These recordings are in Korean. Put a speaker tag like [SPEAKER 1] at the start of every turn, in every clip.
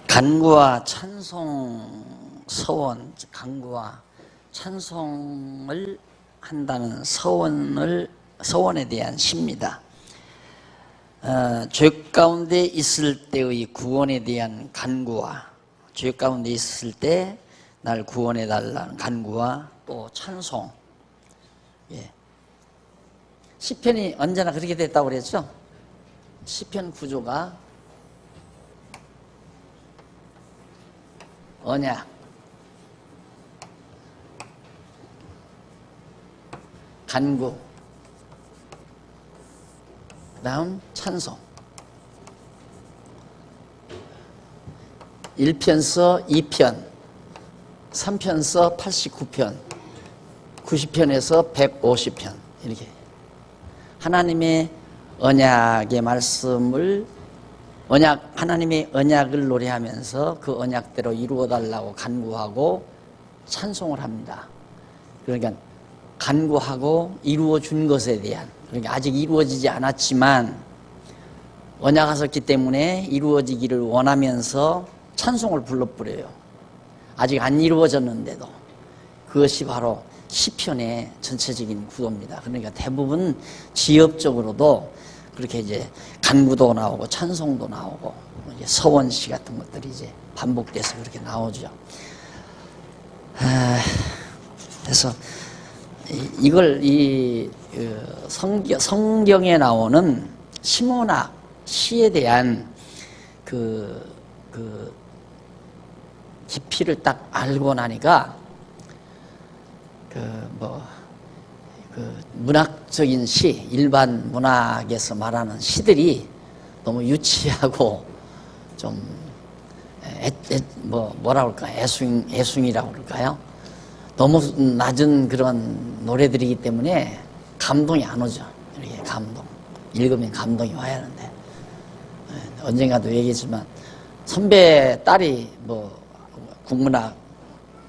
[SPEAKER 1] 간구와 찬송 서원, 간구와 찬송을 한다는 서원에 대한 시입니다. 죄 가운데 있을 때의 구원에 대한 간구와 죄 가운데 있을 때 날 구원해 달라는 간구와 또 찬송. 시편이 언제나 그렇게 됐다고 그랬죠? 시편 구조가 언약, 간구, 그 다음 찬송. 1편서 2편, 3편서 89편, 90편에서 150편 이렇게 하나님의 언약의 말씀을 하나님의 언약을 노래하면서 그 언약대로 이루어달라고 간구하고 찬송을 합니다. 그러니까 간구하고 이루어준 것에 대한, 그러니까 아직 이루어지지 않았지만 언약하셨기 때문에 이루어지기를 원하면서 찬송을 불러버려요. 아직 안 이루어졌는데도. 그것이 바로 시편의 전체적인 구도입니다. 그러니까 대부분 지역적으로도 그렇게 이제 간구도 나오고 찬송도 나오고 이제 서원시 같은 것들이 이제 반복돼서 그렇게 나오죠. 그래서 이걸 성경에 나오는 시문학 시에 대한 그 깊이를 딱 알고 나니까 문학적인 시, 일반 문학에서 말하는 시들이 너무 유치하고 좀 뭐라 그럴까, 애숭이라고 그럴까요? 너무 낮은 그런 노래들이기 때문에 감동이 안 오죠. 이렇게 감동. 읽으면 감동이 와야 하는데. 언젠가도 얘기했지만 선배 딸이 국문학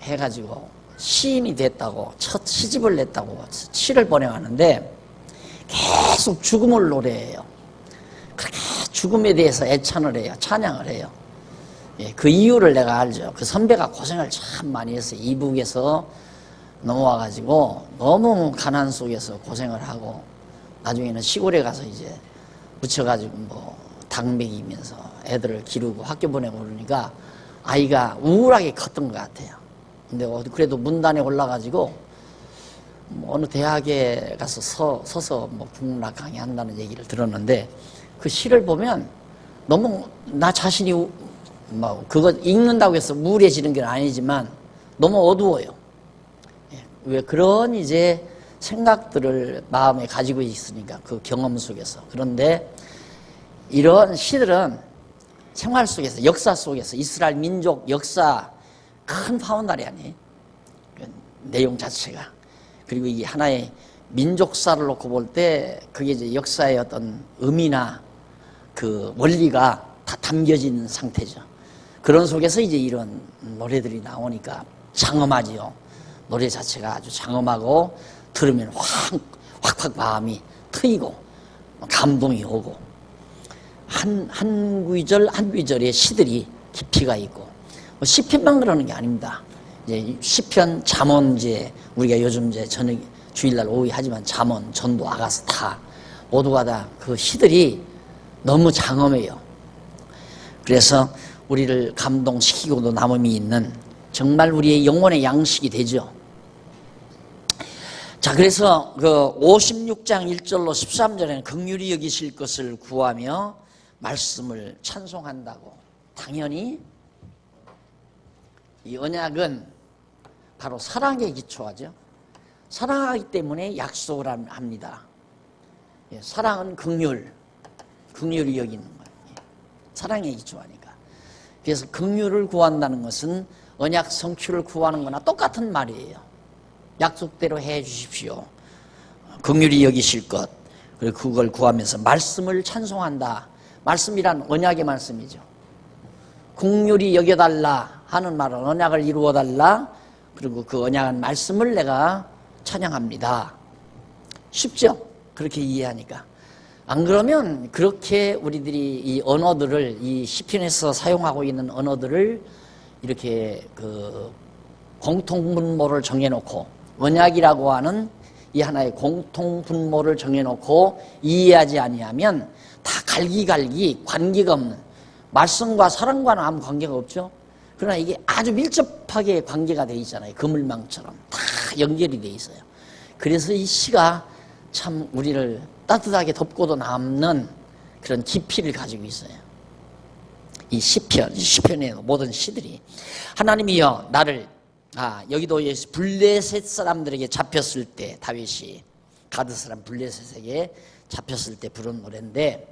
[SPEAKER 1] 해가지고 시인이 됐다고, 첫 시집을 냈다고 시를 번역하는데 계속 죽음을 노래해요. 그렇게 죽음에 대해서 애찬을 해요. 찬양을 해요. 그 이유를 내가 알죠. 그 선배가 고생을 참 많이 했어요. 이북에서 넘어와가지고 너무 가난 속에서 고생을 하고 나중에는 시골에 가서 이제 묻혀가지고 닭 먹이면서 애들을 기르고 학교 보내고 그러니까 아이가 우울하게 컸던 것 같아요. 근데 그래도 문단에 올라가지고 어느 대학에 가서 서서 국문학 강의한다는 얘기를 들었는데 그 시를 보면 너무 나 자신이 그거 읽는다고 해서 우울해지는 건 아니지만 너무 어두워요. 왜 그런 이제 생각들을 마음에 가지고 있으니까 그 경험 속에서. 그런데 이런 시들은 생활 속에서, 역사 속에서, 이스라엘 민족 역사 큰 파운다리 아니에요? 내용 자체가. 그리고 이 하나의 민족사를 놓고 볼 때 그게 이제 역사의 어떤 의미나 그 원리가 다 담겨진 상태죠. 그런 속에서 이제 이런 노래들이 나오니까 장엄하지요. 노래 자체가 아주 장엄하고 들으면 확 마음이 트이고 감동이 오고 한 구절 한 구절의 시들이 깊이가 있고 시편만 그러는 게 아닙니다. 이제 시편, 잠언, 이제 우리가 요즘 이제 저녁 주일날 오후에 하지만 잠언, 전도, 아가서 다 모두가 다 그 시들이 너무 장엄해요. 그래서 우리를 감동시키고도 남음이 있는 정말 우리의 영혼의 양식이 되죠. 자, 그래서 그 56장 1절로 13절에는 긍휼히 여기실 것을 구하며 말씀을 찬송한다고. 당연히 이 언약은 바로 사랑에 기초하죠. 사랑하기 때문에 약속을 합니다. 사랑은 긍휼히 여기는 거예요. 사랑에 기초하니까. 그래서 긍휼을 구한다는 것은 언약 성취를 구하는 거나 똑같은 말이에요. 약속대로 해 주십시오. 긍휼히 여기실 것. 그리고 그걸 구하면서 말씀을 찬송한다. 말씀이란 언약의 말씀이죠. 긍휼히 여겨달라 하는 말은 언약을 이루어달라. 그리고 그 언약한 말씀을 내가 찬양합니다. 쉽죠? 그렇게 이해하니까. 안 그러면 그렇게 우리들이 이 언어들을, 이 시편에서 사용하고 있는 언어들을 이렇게 그 공통분모를 정해놓고, 언약이라고 하는 이 하나의 공통분모를 정해놓고 이해하지 아니하면 다 갈기갈기 관계가 없는, 말씀과 사랑과는 아무 관계가 없죠. 그러나 이게 아주 밀접하게 관계가 돼 있잖아요. 그물망처럼 다 연결이 돼 있어요. 그래서 이 시가 참 우리를 따뜻하게 덮고도 남는 그런 깊이를 가지고 있어요. 이 시편의 모든 시들이 하나님이여 나를, 여기도 블레셋 사람들에게 잡혔을 때, 다윗이 가드 사람 블레셋에게 잡혔을 때 부른 노래인데,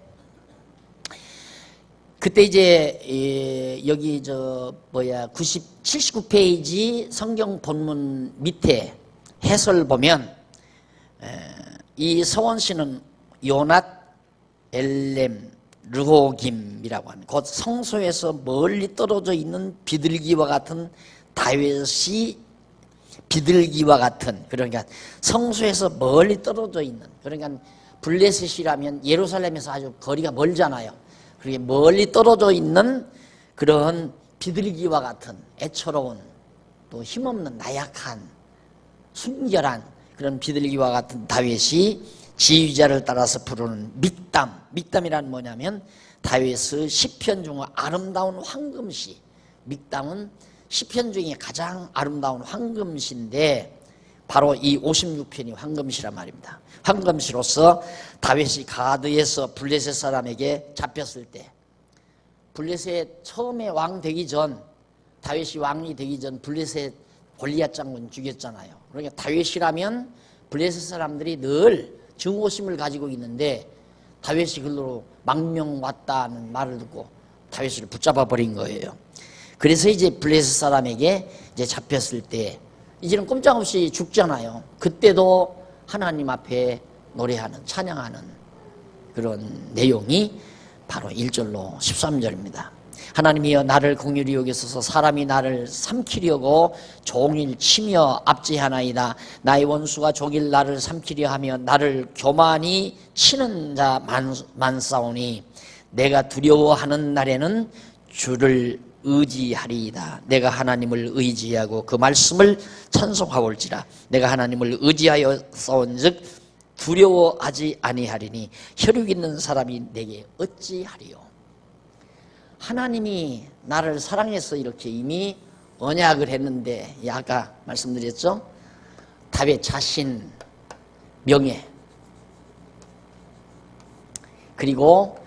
[SPEAKER 1] 그때 이제 여기 79페이지 성경 본문 밑에 해설 보면 이 서원시는 요낫 엘렘 르호김이라고 하는, 곧 성소에서 멀리 떨어져 있는 비둘기와 같은 다윗이, 비둘기와 같은, 그러니까 성소에서 멀리 떨어져 있는, 그러니까 블레셋이라면 예루살렘에서 아주 거리가 멀잖아요. 그렇게 멀리 떨어져 있는 그런 비둘기와 같은 애처로운, 또 힘없는 나약한 순결한 그런 비둘기와 같은 다윗이 지휘자를 따라서 부르는 믹담. 믹담이란 뭐냐면 다윗의 시편 중 아름다운 황금시. 믹담은 시편 중에 가장 아름다운 황금시인데 바로 이 56편이 황금시란 말입니다. 황금시로서 다윗이 가드에서 블레셋 사람에게 잡혔을 때, 블레셋 처음에 왕 되기 전, 다윗이 왕이 되기 전 블레셋 골리앗 장군 죽였잖아요. 그러니까 다윗이라면 블레셋 사람들이 늘 증오심을 가지고 있는데 다윗이 글로 망명 왔다는 말을 듣고 다윗을 붙잡아 버린 거예요. 그래서 이제 블레셋 사람에게 이제 잡혔을 때 이제는 꼼짝없이 죽잖아요. 그때도 하나님 앞에 노래하는, 찬양하는 그런 내용이 바로 1절로 13절입니다. 하나님이여 나를 긍휼히 여기소서. 사람이 나를 삼키려고 종일 치며 압제하나이다. 나의 원수가 종일 나를 삼키려 하며 나를 교만히 치는 자 많사오니 내가 두려워하는 날에는 주를 의지하리이다. 내가 하나님을 의지하고 그 말씀을 찬송하올지라. 내가 하나님을 의지하여 싸운즉 두려워하지 아니하리니 혈육 있는 사람이 내게 어찌하리요. 하나님이 나를 사랑해서 이렇게 이미 언약을 했는데, 아까 말씀드렸죠? 다윗 자신, 명예, 그리고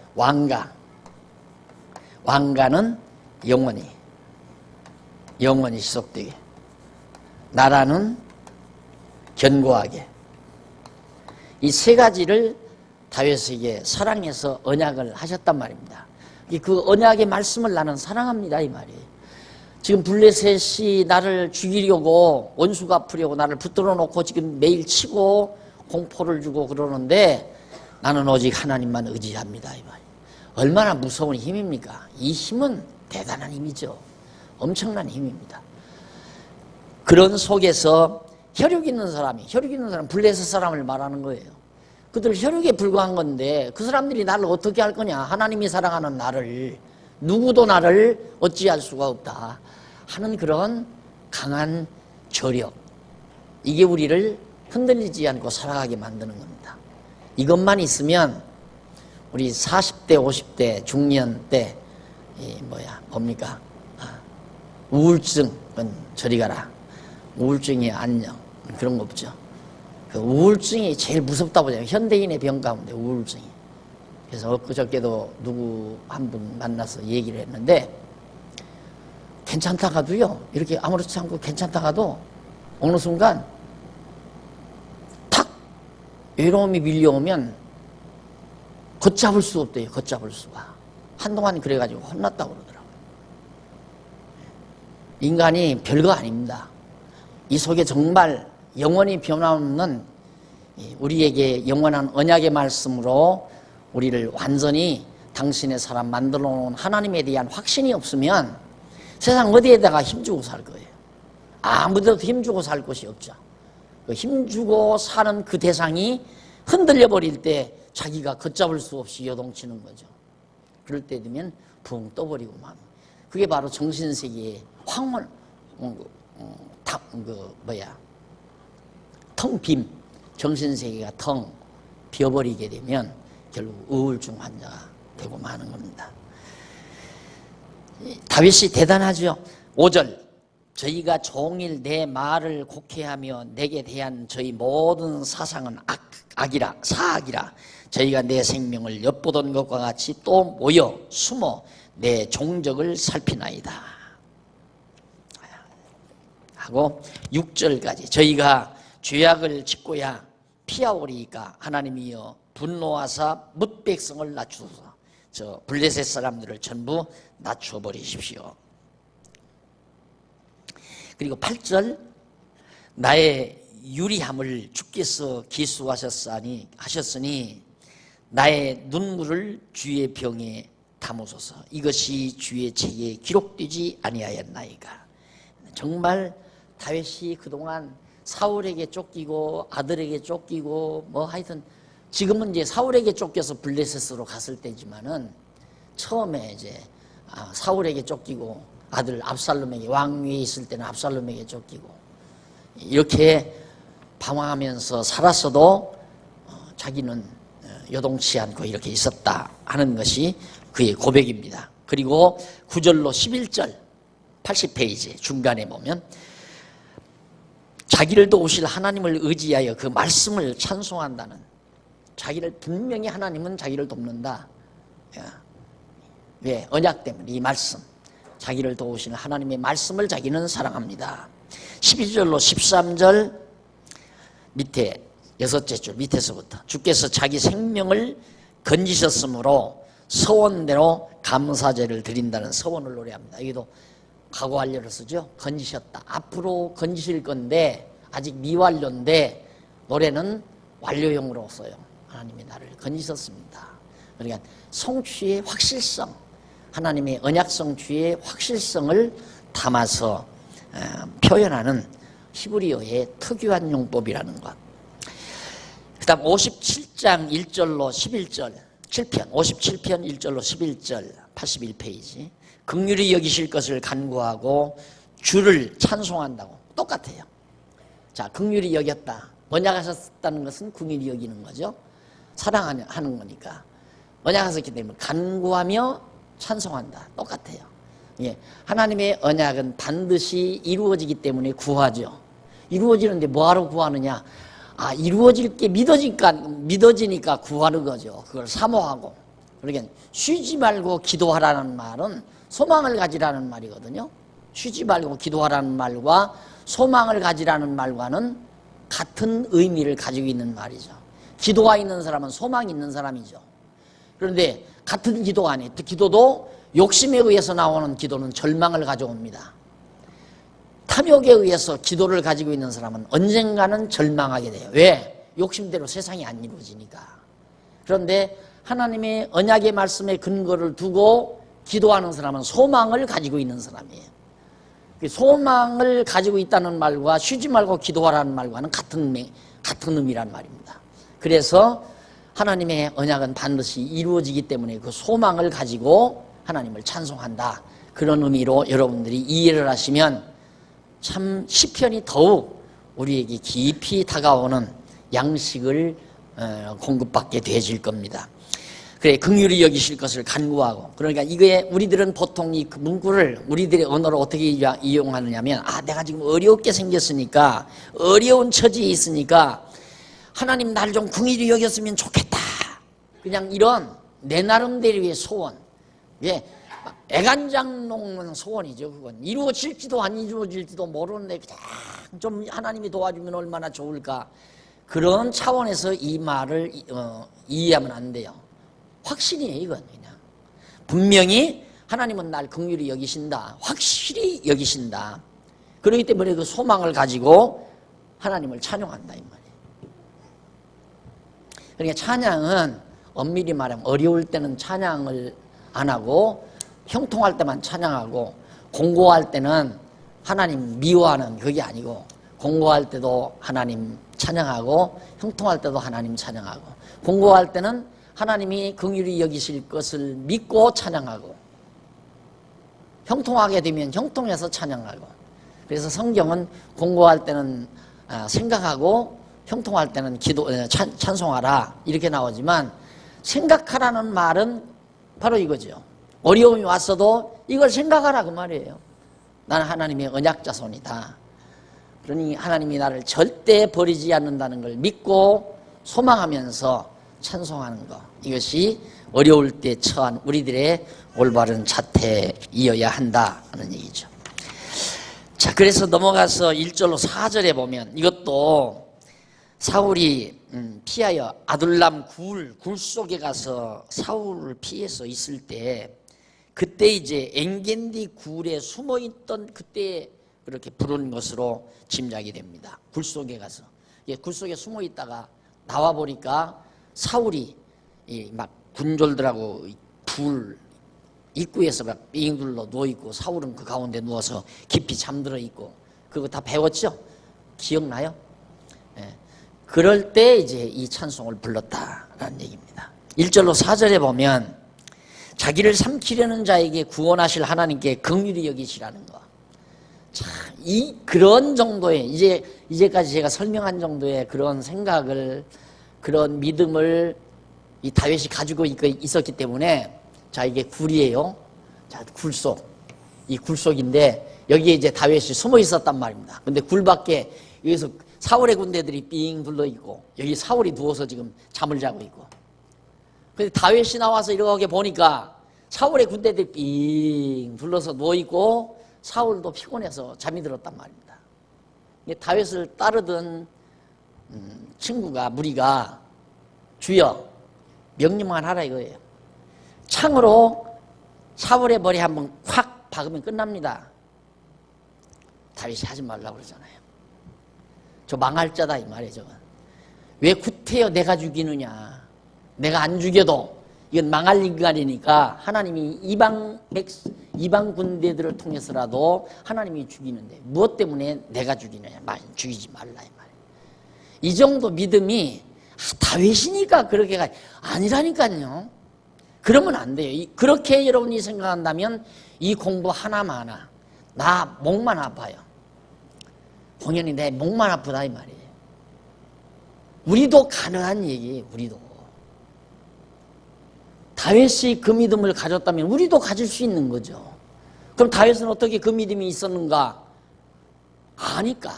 [SPEAKER 1] 왕가는 영원히 지속되게, 나라는 견고하게, 이 세 가지를 다윗에게 사랑해서 언약을 하셨단 말입니다. 그 언약의 말씀을 나는 사랑합니다, 이 말이에요. 지금 블레셋이 나를 죽이려고, 원수 갚으려고 나를 붙들어 놓고 지금 매일 치고 공포를 주고 그러는데 나는 오직 하나님만 의지합니다, 이 말이에요. 얼마나 무서운 힘입니까? 이 힘은 대단한 힘이죠. 엄청난 힘입니다. 그런 속에서 혈육 있는 사람, 블레셋 사람을 말하는 거예요. 그들 혈육에 불과한 건데 그 사람들이 나를 어떻게 할 거냐. 하나님이 사랑하는 나를, 누구도 나를 어찌할 수가 없다 하는 그런 강한 저력, 이게 우리를 흔들리지 않고 살아가게 만드는 겁니다. 이것만 있으면 우리 40대 50대 중년 때 뭡니까? 우울증은 저리 가라, 우울증이 안녕, 그런 거 없죠. 그 우울증이 제일 무섭다고 해요. 현대인의 병 가운데 우울증이. 그래서 엊그저께도 누구 한 분 만나서 얘기를 했는데, 괜찮다가도요, 이렇게 아무렇지 않고 괜찮다가도 어느 순간 탁 외로움이 밀려오면 걷잡을 수 없대요. 걷잡을 수가. 한동안 그래가지고 혼났다고 그러더라고요. 인간이 별거 아닙니다. 이 속에 정말 영원히 변함없는, 우리에게 영원한 언약의 말씀으로 우리를 완전히 당신의 사람 만들어 놓은 하나님에 대한 확신이 없으면 세상 어디에다가 힘주고 살 거예요. 아무데도 힘주고 살 곳이 없죠. 그 힘주고 사는 그 대상이 흔들려 버릴 때 자기가 걷잡을 수 없이 요동치는 거죠. 그럴 때 되면 붕 떠버리고 만. 그게 바로 정신세계의 황홀, 텅 빔, 정신세계가 텅 비어버리게 되면 결국 우울증 환자가 되고 마는 겁니다. 다윗이 대단하죠. 5절, 저희가 종일 내 말을 곡해하며 내게 대한 저희 모든 사상은 악이라 사악이라. 저희가 내 생명을 엿보던 것과 같이 또 모여 숨어 내 종적을 살피나이다 하고 6절까지, 저희가 죄악을 짓고야 피하오리이까 하나님이여 분노하사 뭇 백성을 낮추소서. 저 블레셋 사람들을 전부 낮춰 버리십시오. 그리고 8절, 나의 유리함을 주께서 기수하셨으니 나의 눈물을 주의 병에 담으소서. 이것이 주의 책에 기록되지 아니하였나이까. 정말 다윗이 그동안 사울에게 쫓기고 아들에게 쫓기고 뭐 하여튼 지금은 이제 사울에게 쫓겨서 블레셋으로 갔을 때지만은 처음에 이제 사울에게 쫓기고 아들 압살롬에게, 왕위에 있을 때는 압살롬에게 쫓기고 이렇게 방황하면서 살았어도 자기는 요동치 않고 이렇게 있었다 하는 것이 그의 고백입니다. 그리고 9절로 11절 80페이지 중간에 보면 자기를 도우실 하나님을 의지하여 그 말씀을 찬송한다는, 자기를 분명히 하나님은 자기를 돕는다. 왜? 언약 때문에 이 말씀, 자기를 도우시는 하나님의 말씀을 자기는 사랑합니다. 12절로 13절 밑에 6째 줄 밑에서부터 주께서 자기 생명을 건지셨으므로 서원대로 감사제를 드린다는 서원을 노래합니다. 여기도 과거 완료를 쓰죠. 건지셨다. 앞으로 건지실 건데 아직 미완료인데 노래는 완료형으로 써요. 하나님이 나를 건지셨습니다. 그러니까 성취의 확실성, 하나님의 언약 성취의 확실성을 담아서 표현하는 히브리어의 특유한 용법이라는 것. 그 다음 57장 1절로 11절 7편 57편 1절로 11절 81페이지 긍휼히 여기실 것을 간구하고 주를 찬송한다고 똑같아요. 자, 긍휼히 여겼다. 언약하셨다는 것은 긍휼히 여기는 거죠. 사랑하는 거니까. 언약하셨기 때문에 간구하며 찬송한다. 똑같아요. 예, 하나님의 언약은 반드시 이루어지기 때문에 구하죠. 이루어지는데 뭐하러 구하느냐? 이루어질 게 믿어지니까 구하는 거죠. 그걸 사모하고. 그러니까 쉬지 말고 기도하라는 말은 소망을 가지라는 말이거든요. 쉬지 말고 기도하라는 말과 소망을 가지라는 말과는 같은 의미를 가지고 있는 말이죠. 기도가 있는 사람은 소망이 있는 사람이죠. 그런데 같은 기도가 아니에요. 기도도 욕심에 의해서 나오는 기도는 절망을 가져옵니다. 탐욕에 의해서 기도를 가지고 있는 사람은 언젠가는 절망하게 돼요. 왜? 욕심대로 세상이 안 이루어지니까. 그런데 하나님의 언약의 말씀에 근거를 두고 기도하는 사람은 소망을 가지고 있는 사람이에요. 소망을 가지고 있다는 말과 쉬지 말고 기도하라는 말과는 같은 의미란 말입니다. 그래서 하나님의 언약은 반드시 이루어지기 때문에 그 소망을 가지고 하나님을 찬송한다. 그런 의미로 여러분들이 이해를 하시면 참 시편이 더욱 우리에게 깊이 다가오는 양식을 공급받게 되어질 겁니다. 그래, 긍휼히 여기실 것을 간구하고. 그러니까 이거에 우리들은 보통 이 문구를 우리들의 언어로 어떻게 이용하느냐면 내가 지금 어렵게 생겼으니까, 어려운 처지에 있으니까 하나님 날 좀 긍휼히 여겼으면 좋겠다. 그냥 이런 내 나름대로의 소원. 예, 애간장 녹는 소원이죠. 그건 이루어질지도 안 이루어질지도 모르는데 그냥 좀 하나님이 도와주면 얼마나 좋을까. 그런 차원에서 이 말을 이해하면 안 돼요. 확신이에요. 이건 그냥 분명히 하나님은 날 긍휼히 여기신다. 확실히 여기신다. 그렇기 때문에 그 소망을 가지고 하나님을 찬양한다 이 말이에요. 그러니까 찬양은 엄밀히 말하면 어려울 때는 찬양을 안 하고 형통할 때만 찬양하고, 공고할 때는 하나님 미워하는 그게 아니고 공고할 때도 하나님 찬양하고 형통할 때도 하나님 찬양하고, 공고할 때는 하나님이 긍휼히 여기실 것을 믿고 찬양하고, 형통하게 되면 형통해서 찬양하고. 그래서 성경은 공고할 때는 생각하고 형통할 때는 찬송하라 이렇게 나오지만, 생각하라는 말은 바로 이거죠. 어려움이 왔어도 이걸 생각하라 그 말이에요. 나는 하나님의 언약자손이다. 그러니 하나님이 나를 절대 버리지 않는다는 걸 믿고 소망하면서 찬송하는 것, 이것이 어려울 때 처한 우리들의 올바른 자태이어야 한다는 얘기죠. 자, 그래서 넘어가서 1절로 4절에 보면, 이것도 사울이 피하여 아둘람 굴 속에 가서 사울을 피해서 있을 때, 그때 이제 엔겐디 굴에 숨어 있던 그때 그렇게 부른 것으로 짐작이 됩니다. 굴 속에 가서, 굴 속에 숨어 있다가 나와 보니까 사울이 막 군졸들하고 불 입구에서 막 삥 둘러 누워 있고, 사울은 그 가운데 누워서 깊이 잠들어 있고, 그거 다 배웠죠? 기억나요? 예. 그럴 때 이제 이 찬송을 불렀다라는 얘기입니다. 1절로 4절에 보면 자기를 삼키려는 자에게 구원하실 하나님께 긍휼히 여기시라는 거. 자, 그런 정도의 이제까지 제가 설명한 정도의 그런 생각을, 그런 믿음을 이 다윗이 가지고 있었기 때문에, 자, 이게 굴이에요. 자, 굴속. 이 굴속인데 여기에 이제 다윗이 숨어 있었단 말입니다. 근데 굴 밖에 여기서 사울의 군대들이 삥 둘러 있고, 여기 사울이 누워서 지금 잠을 자고 있고. 근데 다윗이 나와서 이렇게 보니까 사울의 군대들이 삥 둘러서 누워 있고, 사울도 피곤해서 잠이 들었단 말입니다. 다윗을 따르던 친구가, 무리가, 주여 명령만 하라 이거예요. 창으로 사울의 머리 한번 확 박으면 끝납니다. 다윗이 하지 말라고 그러잖아요. 저 망할 자다 이 말이에요. 저건 왜 구태여 내가 죽이느냐. 내가 안 죽여도 이건 망할 인간이니까 하나님이 이방 군대들을 통해서라도 하나님이 죽이는데 무엇 때문에 내가 죽이느냐. 죽이지 말라 이 말이에요. 이 정도 믿음이 다윗이니까 그렇게가 아니라니까요. 그러면 안 돼요. 그렇게 여러분이 생각한다면 이 공부 하나만 나 목만 아파요. 공연히 내 목만 아프다 이 말이에요. 우리도 가능한 얘기예요. 우리도. 다윗이 그 믿음을 가졌다면 우리도 가질 수 있는 거죠. 그럼 다윗은 어떻게 그 믿음이 있었는가? 아니까.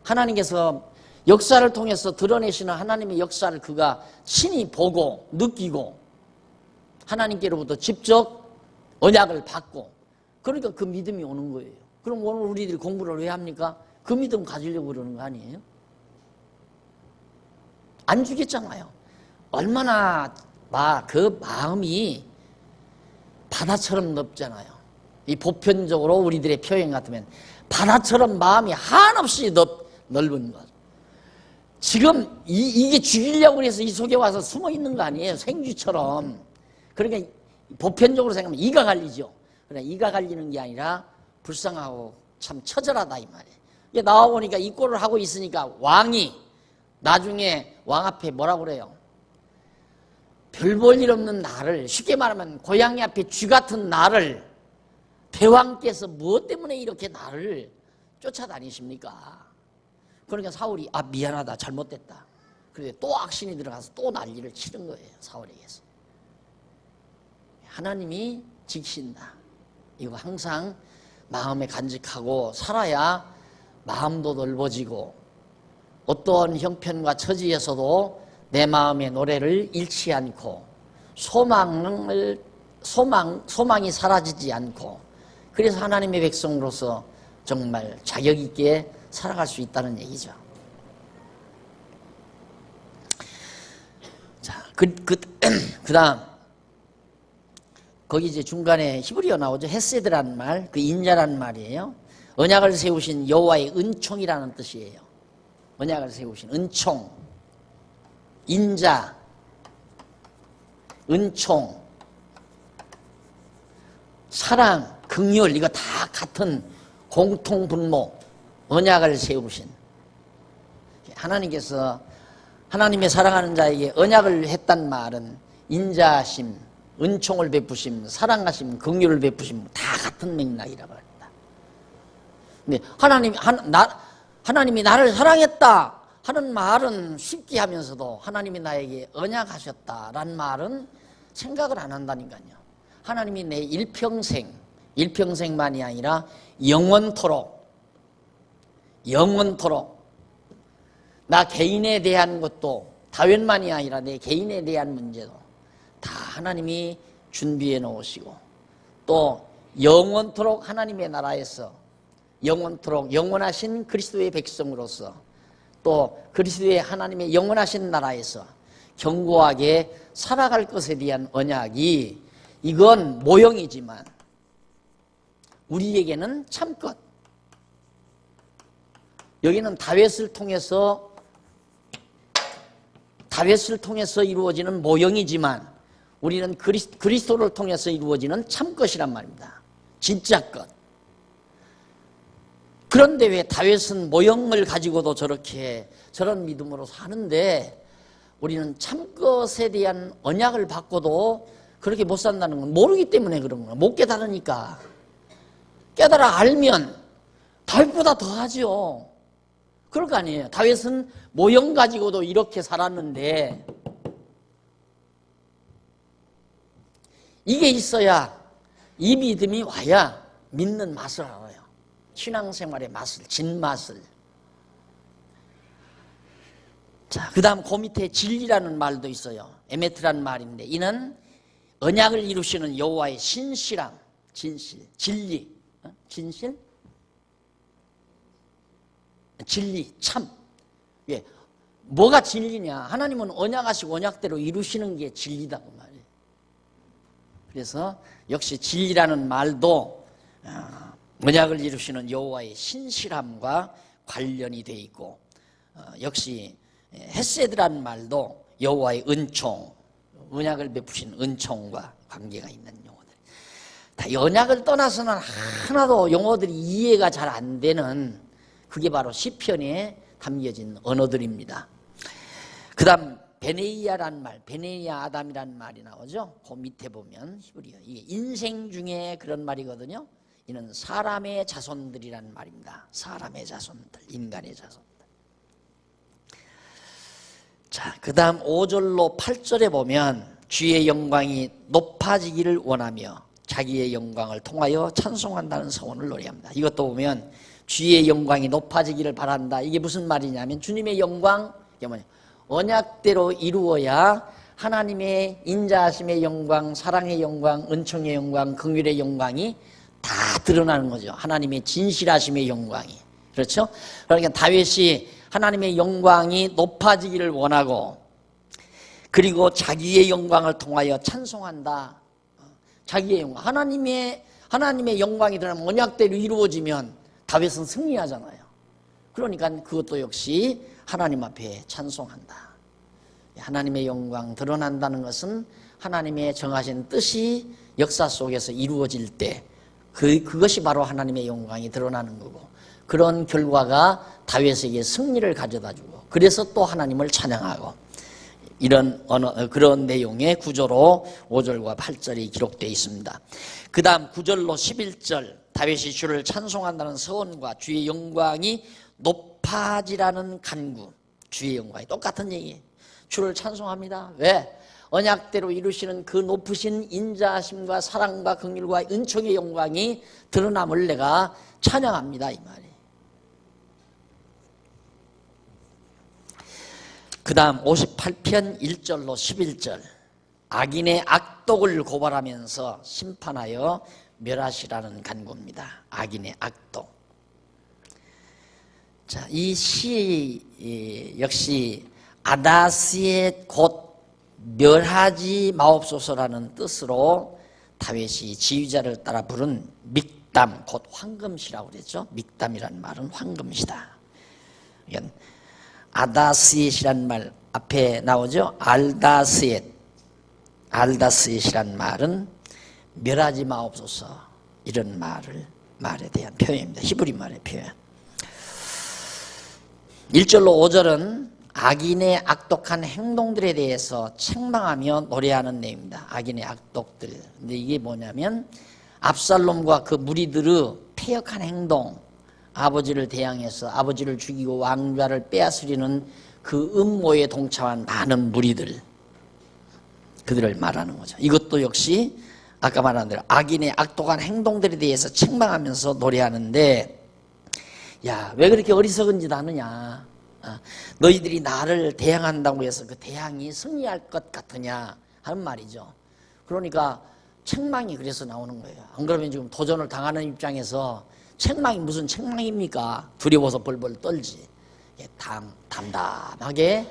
[SPEAKER 1] 하나님께서 역사를 통해서 드러내시는 하나님의 역사를 그가 친히 보고 느끼고 하나님께로부터 직접 언약을 받고, 그러니까 그 믿음이 오는 거예요. 그럼 오늘 우리들이 공부를 왜 합니까? 그 믿음 가지려고 그러는 거 아니에요? 안 주겠잖아요. 얼마나 그 마음이 바다처럼 넓잖아요. 이 보편적으로 우리들의 표현 같으면 바다처럼 마음이 한없이 넓은 것. 지금 이게 죽이려고 해서 이 속에 와서 숨어 있는 거 아니에요. 생쥐처럼. 그러니까 보편적으로 생각하면 이가 갈리죠. 그러나 이가 갈리는 게 아니라 불쌍하고 참 처절하다 이 말이에요. 이게 나와보니까 이 꼴을 하고 있으니까 왕이 나중에 왕 앞에 뭐라고 그래요? 별 볼 일 없는 나를, 쉽게 말하면 고양이 앞에 쥐 같은 나를 대왕께서 무엇 때문에 이렇게 나를 쫓아다니십니까? 그러니까 사울이 미안하다 잘못됐다. 그런데 또 악신이 들어가서 또 난리를 치는 거예요. 사울에게서. 하나님이 지키신다. 이거 항상 마음에 간직하고 살아야 마음도 넓어지고 어떠한 형편과 처지에서도 내 마음의 노래를 잃지 않고 소망이 사라지지 않고, 그래서 하나님의 백성으로서 정말 자격 있게 살아갈 수 있다는 얘기죠. 자, 그다음 거기 이제 중간에 히브리어 나오죠. 헤세드라는 말, 그 인자라는 말이에요. 언약을 세우신 여호와의 은총이라는 뜻이에요. 언약을 세우신 은총, 인자, 은총, 사랑, 긍휼, 이거 다 같은 공통 분모, 언약을 세우신 하나님께서 하나님의 사랑하는 자에게 언약을 했단 말은 인자하심, 은총을 베푸심, 사랑하심, 긍휼을 베푸심 다 같은 맥락이라고 합니다. 근데 하나님이 나를 사랑했다 하는 말은 쉽게 하면서도 하나님이 나에게 언약하셨다라는 말은 생각을 안 한다니까요. 하나님이 내 일평생만이 아니라 영원토록 나 개인에 대한 것도 다윗만이 아니라 내 개인에 대한 문제도 다 하나님이 준비해 놓으시고 또 영원토록 하나님의 나라에서 영원토록 영원하신 그리스도의 백성으로서 또 그리스도의 하나님의 영원하신 나라에서 견고하게 살아갈 것에 대한 언약이 이건 모형이지만 우리에게는 참것. 여기는 다윗을 통해서 이루어지는 모형이지만 우리는 그리스도를 통해서 이루어지는 참것이란 말입니다. 진짜 것. 그런데 왜 다윗은 모형을 가지고도 저런 믿음으로 사는데 우리는 참것에 대한 언약을 받고도 그렇게 못 산다는 건 모르기 때문에 그런 거야. 못 깨달으니까. 깨달아 알면 다윗보다 더 하죠. 그럴 거 아니에요. 다윗은 모형 가지고도 이렇게 살았는데 이게 있어야 이 믿음이 와야 믿는 맛을 알아요. 신앙생활의 맛을, 진맛을. 자, 그 다음 그 밑에 진리라는 말도 있어요. 에메트라는 말인데 이는 언약을 이루시는 여호와의 신실함, 진리, 진실? 진리, 참. 예, 뭐가 진리냐? 하나님은 언약하시고 언약대로 이루시는 게 진리다고 말이에요. 그래서 역시 진리라는 말도 언약을 이루시는 여호와의 신실함과 관련이 돼 있고 역시 헤세드라는 말도 여호와의 은총, 언약을 베푸신 은총과 관계가 있는 용어들. 다 언약을 떠나서는 하나도 용어들이 이해가 잘 안 되는 그게 바로 시편에 담겨진 언어들입니다. 그 다음 베네이아라는 말, 베네이아 아담이라는 말이 나오죠. 그 밑에 보면 히브리어 이게 인생 중에 그런 말이거든요. 이는 사람의 자손들이라는 말입니다. 사람의 자손들, 인간의 자손들. 자, 그 다음 5절로 8절에 보면 주의 영광이 높아지기를 원하며 자기의 영광을 통하여 찬송한다는 서원을 노래합니다. 이것도 보면 주의 영광이 높아지기를 바란다. 이게 무슨 말이냐면 주님의 영광, 이게 뭐냐? 언약대로 이루어야 하나님의 인자하심의 영광, 사랑의 영광, 은총의 영광, 긍휼의 영광이 다 드러나는 거죠. 하나님의 진실하심의 영광이. 그렇죠? 그러니까 다윗이 하나님의 영광이 높아지기를 원하고 그리고 자기의 영광을 통하여 찬송한다. 자기의 영광. 하나님의 영광이 드러나면 언약대로 이루어지면 다윗은 승리하잖아요. 그러니까 그것도 역시 하나님 앞에 찬송한다. 하나님의 영광 드러난다는 것은 하나님의 정하신 뜻이 역사 속에서 이루어질 때 그것이 바로 하나님의 영광이 드러나는 거고 그런 결과가 다윗에게 승리를 가져다 주고 그래서 또 하나님을 찬양하고 그런 내용의 구조로 5절과 8절이 기록되어 있습니다. 그 다음 9절로 11절 다윗이 주를 찬송한다는 서원과 주의 영광이 높아지라는 간구. 주의 영광이 똑같은 얘기예요. 주를 찬송합니다. 왜? 언약대로 이루시는 그 높으신 인자하심과 사랑과 긍휼과 은총의 영광이 드러남을 내가 찬양합니다. 이 말이에요. 그 다음 58편 1절로 11절 악인의 악독을 고발하면서 심판하여 멸하시라는 간구입니다. 악인의 악독. 자, 이 시 역시 아다시의 곧 멸하지 마옵소서라는 뜻으로 다윗이 지휘자를 따라 부른 믹담, 곧 황금시라고 그랬죠. 믹담이라는 말은 황금시다. 그러니까 아다시엣이라는 말 앞에 나오죠. 알다시엣이라는 말은 멸하지 마옵소서 이런 말에 대한 표현입니다. 히브리 말의 표현. 1절로 5절은 악인의 악독한 행동들에 대해서 책망하며 노래하는 내용입니다. 악인의 악독들. 근데 이게 뭐냐면 압살롬과 그 무리들의 패역한 행동, 아버지를 대항해서 아버지를 죽이고 왕좌를 빼앗으려는 그 음모에 동참한 많은 무리들, 그들을 말하는 거죠. 이것도 역시 아까 말한 대로 악인의 악독한 행동들에 대해서 책망하면서 노래하는데, 야, 왜 그렇게 어리석은 짓 하느냐? 너희들이 나를 대항한다고 해서 그 대항이 승리할 것 같으냐 하는 말이죠. 그러니까 책망이 그래서 나오는 거예요. 안 그러면 지금 도전을 당하는 입장에서 책망이 무슨 책망입니까? 두려워서 벌벌 떨지. 담담하게,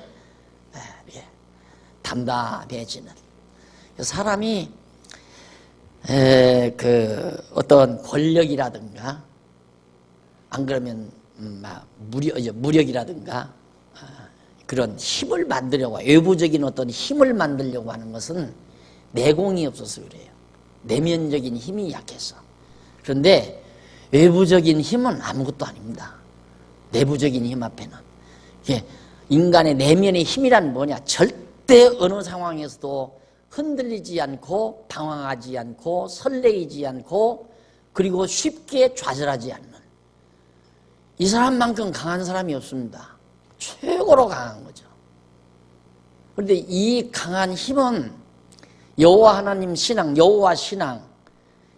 [SPEAKER 1] 담담해지는. 사람이 그 어떤 권력이라든가 안 그러면 무력이라든가 그런 힘을 만들려고, 외부적인 어떤 힘을 만들려고 하는 것은 내공이 없어서 그래요. 내면적인 힘이 약해서. 그런데 외부적인 힘은 아무것도 아닙니다. 내부적인 힘 앞에는. 인간의 내면의 힘이란 뭐냐? 절대 어느 상황에서도 흔들리지 않고 방황하지 않고 설레이지 않고 그리고 쉽게 좌절하지 않는, 이 사람만큼 강한 사람이 없습니다. 최고로 강한 거죠. 그런데 이 강한 힘은 여호와 하나님 신앙, 여호와 신앙,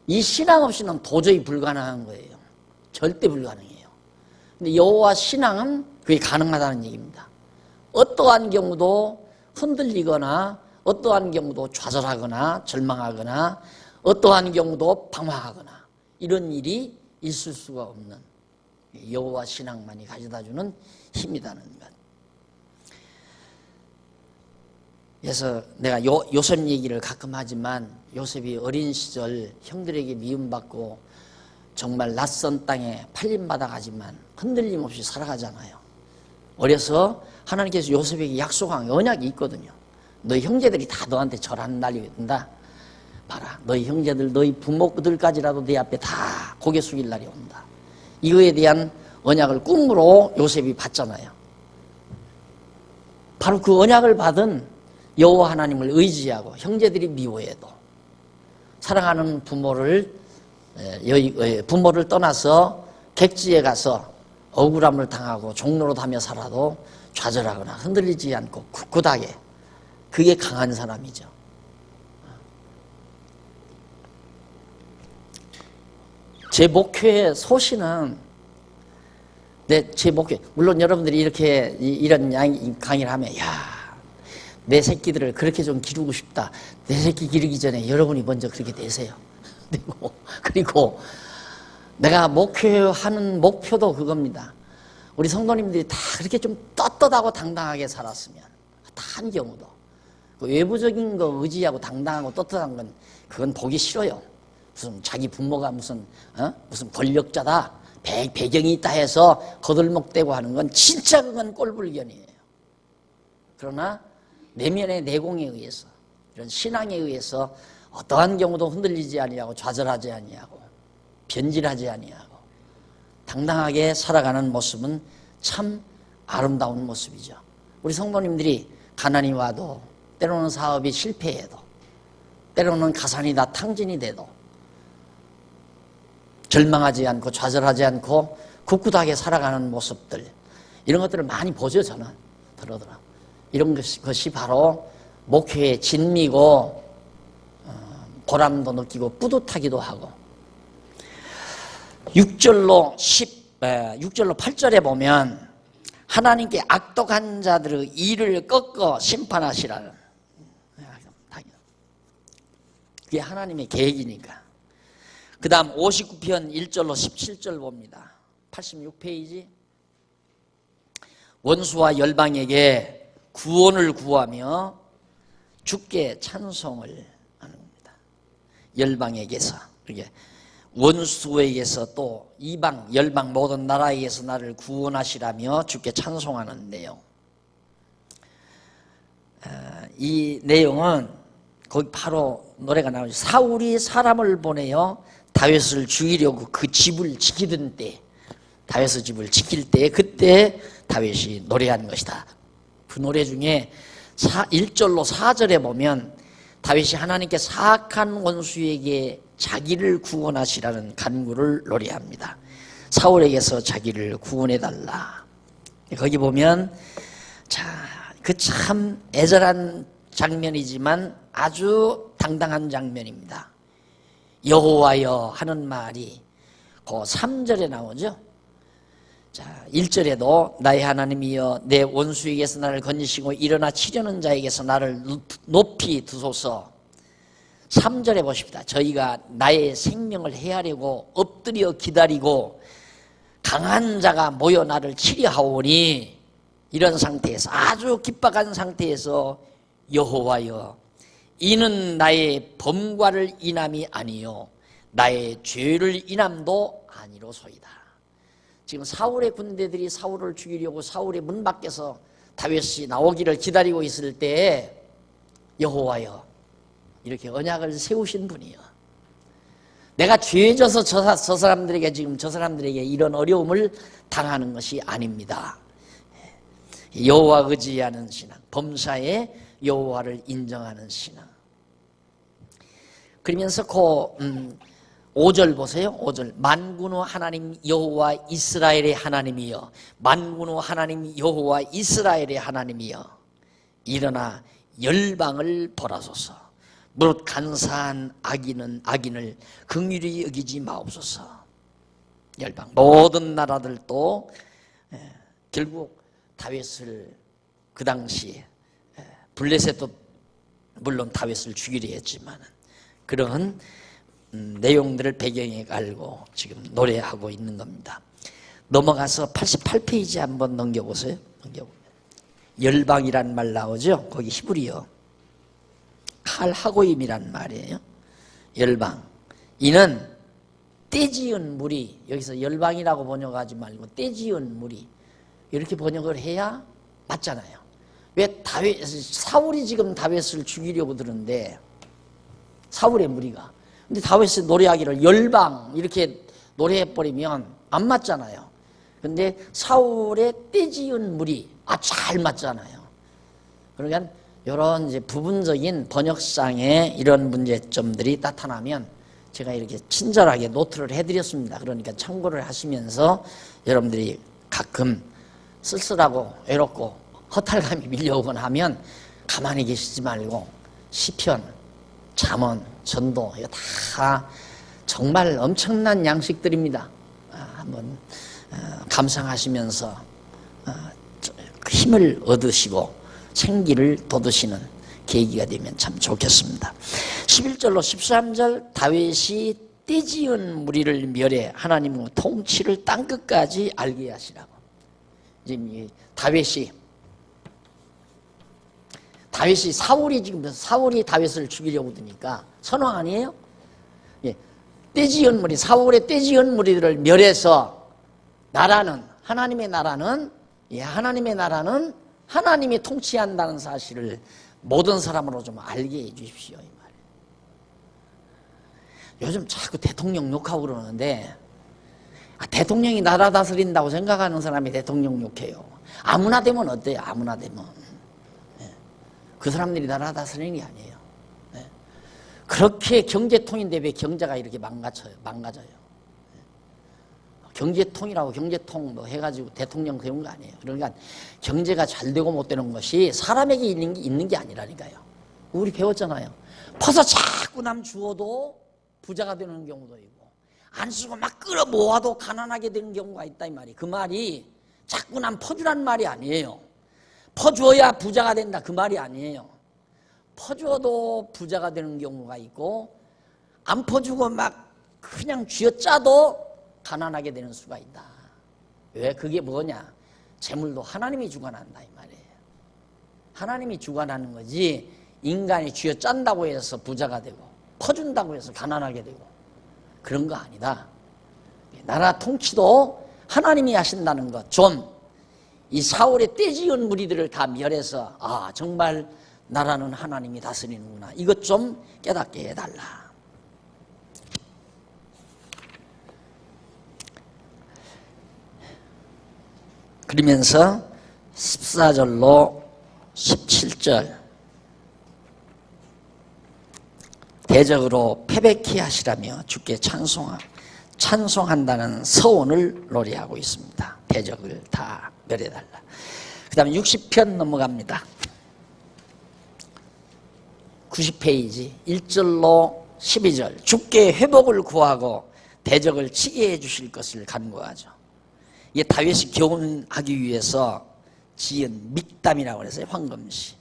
[SPEAKER 1] 이 신앙 없이는 도저히 불가능한 거예요. 절대 불가능해요. 근데 여호와 신앙은 그게 가능하다는 얘기입니다. 어떠한 경우도 흔들리거나 어떠한 경우도 좌절하거나 절망하거나 어떠한 경우도 방황하거나 이런 일이 있을 수가 없는 여호와 신앙만이 가져다주는 힘이라는 것. 그래서 내가 요셉 얘기를 가끔 하지만, 요셉이 어린 시절 형들에게 미움받고 정말 낯선 땅에 팔림받아가지만 흔들림 없이 살아가잖아요. 어려서 하나님께서 요셉에게 약속한 언약이 있거든요. 너희 형제들이 다 너한테 절하는 날이 온다. 봐라, 너희 형제들, 너희 부모들까지라도 네 앞에 다 고개 숙일 날이 온다. 이거에 대한 언약을 꿈으로 요셉이 받잖아요. 바로 그 언약을 받은 여호와 하나님을 의지하고 형제들이 미워해도 사랑하는 부모를 떠나서 객지에 가서 억울함을 당하고 종노릇하며 살아도 좌절하거나 흔들리지 않고 굳굳하게, 그게 강한 사람이죠. 제 목회의 소신은, 제 목회, 물론 여러분들이 이렇게 이런 강의를 하면, 야, 내 새끼들을 그렇게 좀 기르고 싶다. 내 새끼 기르기 전에 여러분이 먼저 그렇게 되세요. 그리고 내가 목회하는 목표도 그겁니다. 우리 성도님들이 다 그렇게 좀 떳떳하고 당당하게 살았으면, 단 경우도. 그 외부적인 거 의지하고 당당하고 떳떳한 건 그건 보기 싫어요. 무슨 자기 부모가 무슨 권력자다, 배경이 있다 해서 거들먹대고 하는 건 진짜 그건 꼴불견이에요. 그러나 내면의 내공에 의해서, 이런 신앙에 의해서 어떠한 경우도 흔들리지 아니하고 좌절하지 아니하고 변질하지 아니하고 당당하게 살아가는 모습은 참 아름다운 모습이죠. 우리 성도님들이 가난이 와도, 때로는 사업이 실패해도, 때로는 가산이 다 탕진이 돼도 절망하지 않고 좌절하지 않고 굳굳하게 살아가는 모습들, 이런 것들을 많이 보죠. 저는 들어더라. 이런 것이 바로 목회의 진미고 보람도 느끼고 뿌듯하기도 하고. 6절로 8절에 보면 하나님께 악독한 자들의 일을 꺾어 심판하시라는, 그게 하나님의 계획이니까. 그 다음 59편 1절로 17절 봅니다. 86페이지. 원수와 열방에게 구원을 구하며 주께 찬송을 하는 겁니다. 열방에게서, 이게 원수에게서 또 이방, 열방 모든 나라에게서 나를 구원하시라며 주께 찬송하는 내용. 이 내용은 거기 바로 노래가 나오죠. 사울이 사람을 보내어 다윗을 죽이려고 그 집을 지키던 때, 다윗의 집을 지킬 때, 그때 다윗이 노래한 것이다. 그 노래 중에 1절로 4절에 보면 다윗이 하나님께 사악한 원수에게 자기를 구원하시라는 간구를 노래합니다. 사울에게서 자기를 구원해달라. 거기 보면 그 참 애절한 장면이지만 아주 당당한 장면입니다. 여호와여 하는 말이 그 3절에 나오죠. 1절에도 나의 하나님이여 내 원수에게서 나를 건지시고 일어나 치려는 자에게서 나를 높이 두소서. 3절에 보십니다. 저희가 나의 생명을 해하려고 엎드려 기다리고 강한 자가 모여 나를 치려하오니, 이런 상태에서, 아주 깁박한 상태에서 여호와여 이는 나의 범과를 인함이 아니요 나의 죄를 인함도 아니로소이다. 지금 사울의 군대들이 사울을 죽이려고 사울의 문 밖에서 다윗이 나오기를 기다리고 있을 때에 여호와여 이렇게 언약을 세우신 분이요, 내가 죄져서 저 사람들에게 지금 저 사람들에게 이런 어려움을 당하는 것이 아닙니다. 여호와 의지하는 신앙, 범사에 여호와를 인정하는 신앙. 그러면서 5절 보세요. 5절 만군의 하나님 여호와 이스라엘의 하나님이여, 만군의 하나님 여호와 이스라엘의 하나님이여 일어나 열방을 벌하소서. 무릇 간사한 악인을 긍휼히 여기지 마옵소서. 열방 모든 나라들도 결국 다윗을 그 당시에 블레셋도 물론 다윗을 죽이려 했지만 그런 내용들을 배경에 알고 지금 노래하고 있는 겁니다. 넘어가서 88페이지 한번 넘겨보세요. 열방이란 말 나오죠. 거기 히브리어 칼하고임이란 말이에요. 열방. 이는 떼지은 무리, 여기서 열방이라고 번역하지 말고 떼지은 무리 이렇게 번역을 해야 맞잖아요. 왜 사울이 지금 다윗을 죽이려고 드는데, 사울의 무리가. 근데 다윗이 노래하기를 열방 이렇게 노래해버리면 안 맞잖아요. 근데 사울의 떼지은 무리, 잘 맞잖아요. 그러니까 이런 이제 부분적인 번역상의 이런 문제점들이 나타나면 제가 이렇게 친절하게 노트를 해드렸습니다. 그러니까 참고를 하시면서 여러분들이 가끔 쓸쓸하고 외롭고 허탈감이 밀려오곤 하면 가만히 계시지 말고 시편, 잠언, 전도 이거 다 정말 엄청난 양식들입니다. 한번 감상하시면서 힘을 얻으시고 생기를 돋으시는 계기가 되면 참 좋겠습니다. 11절로 13절 다윗이 떼지은 무리를 멸해 하나님의 통치를 땅끝까지 알게 하시라고. 지금 사울이 다윗을 죽이려고 드니까 선왕 아니에요? 떼지은 무리, 사울의 떼지은 무리들을 멸해서 하나님의 나라는 하나님이 통치한다는 사실을 모든 사람으로 좀 알게 해 주십시오, 이 말이에요. 요즘 자꾸 대통령 욕하고 그러는데, 대통령이 나라 다스린다고 생각하는 사람이 대통령 욕해요. 아무나 되면 어때요? 아무나 되면. 그 사람들이 나라 다스리는 게 아니에요. 그렇게 경제통인데 왜 경제가 이렇게 망가져요? 경제통이라고 경제통 해가지고 대통령 세운 거 아니에요. 그러니까 경제가 잘 되고 못 되는 것이 사람에게 있는 게 아니라니까요. 우리 배웠잖아요. 퍼서 자꾸 남 주어도 부자가 되는 경우도 있고, 안 쓰고 막 끌어 모아도 가난하게 되는 경우가 있다 이 말이. 그 말이 자꾸 남 퍼주란 말이 아니에요. 퍼줘야 부자가 된다 그 말이 아니에요. 퍼줘도 부자가 되는 경우가 있고, 안 퍼주고 막 그냥 쥐어짜도 가난하게 되는 수가 있다. 왜? 그게 뭐냐? 재물도 하나님이 주관한다 이 말이에요. 하나님이 주관하는 거지 인간이 쥐어짠다고 해서 부자가 되고 퍼준다고 해서 가난하게 되고 그런 거 아니다. 나라 통치도 하나님이 하신다는 것 좀, 이 사울의 떼지은 무리들을 다 멸해서 정말 나라는 하나님이 다스리는구나, 이것 좀 깨닫게 해달라. 그러면서 14절로 17절 대적으로 패배케 하시라며 주께 찬송한다는 서원을 노래하고 있습니다. 대적을 다 멸해달라. 그 다음에 60편 넘어갑니다. 90페이지 1절로 12절 주께 회복을 구하고 대적을 치게 해주실 것을 간구하죠. 이게 다윗이 교훈하기 위해서 지은 믹담이라고 해서 황금시.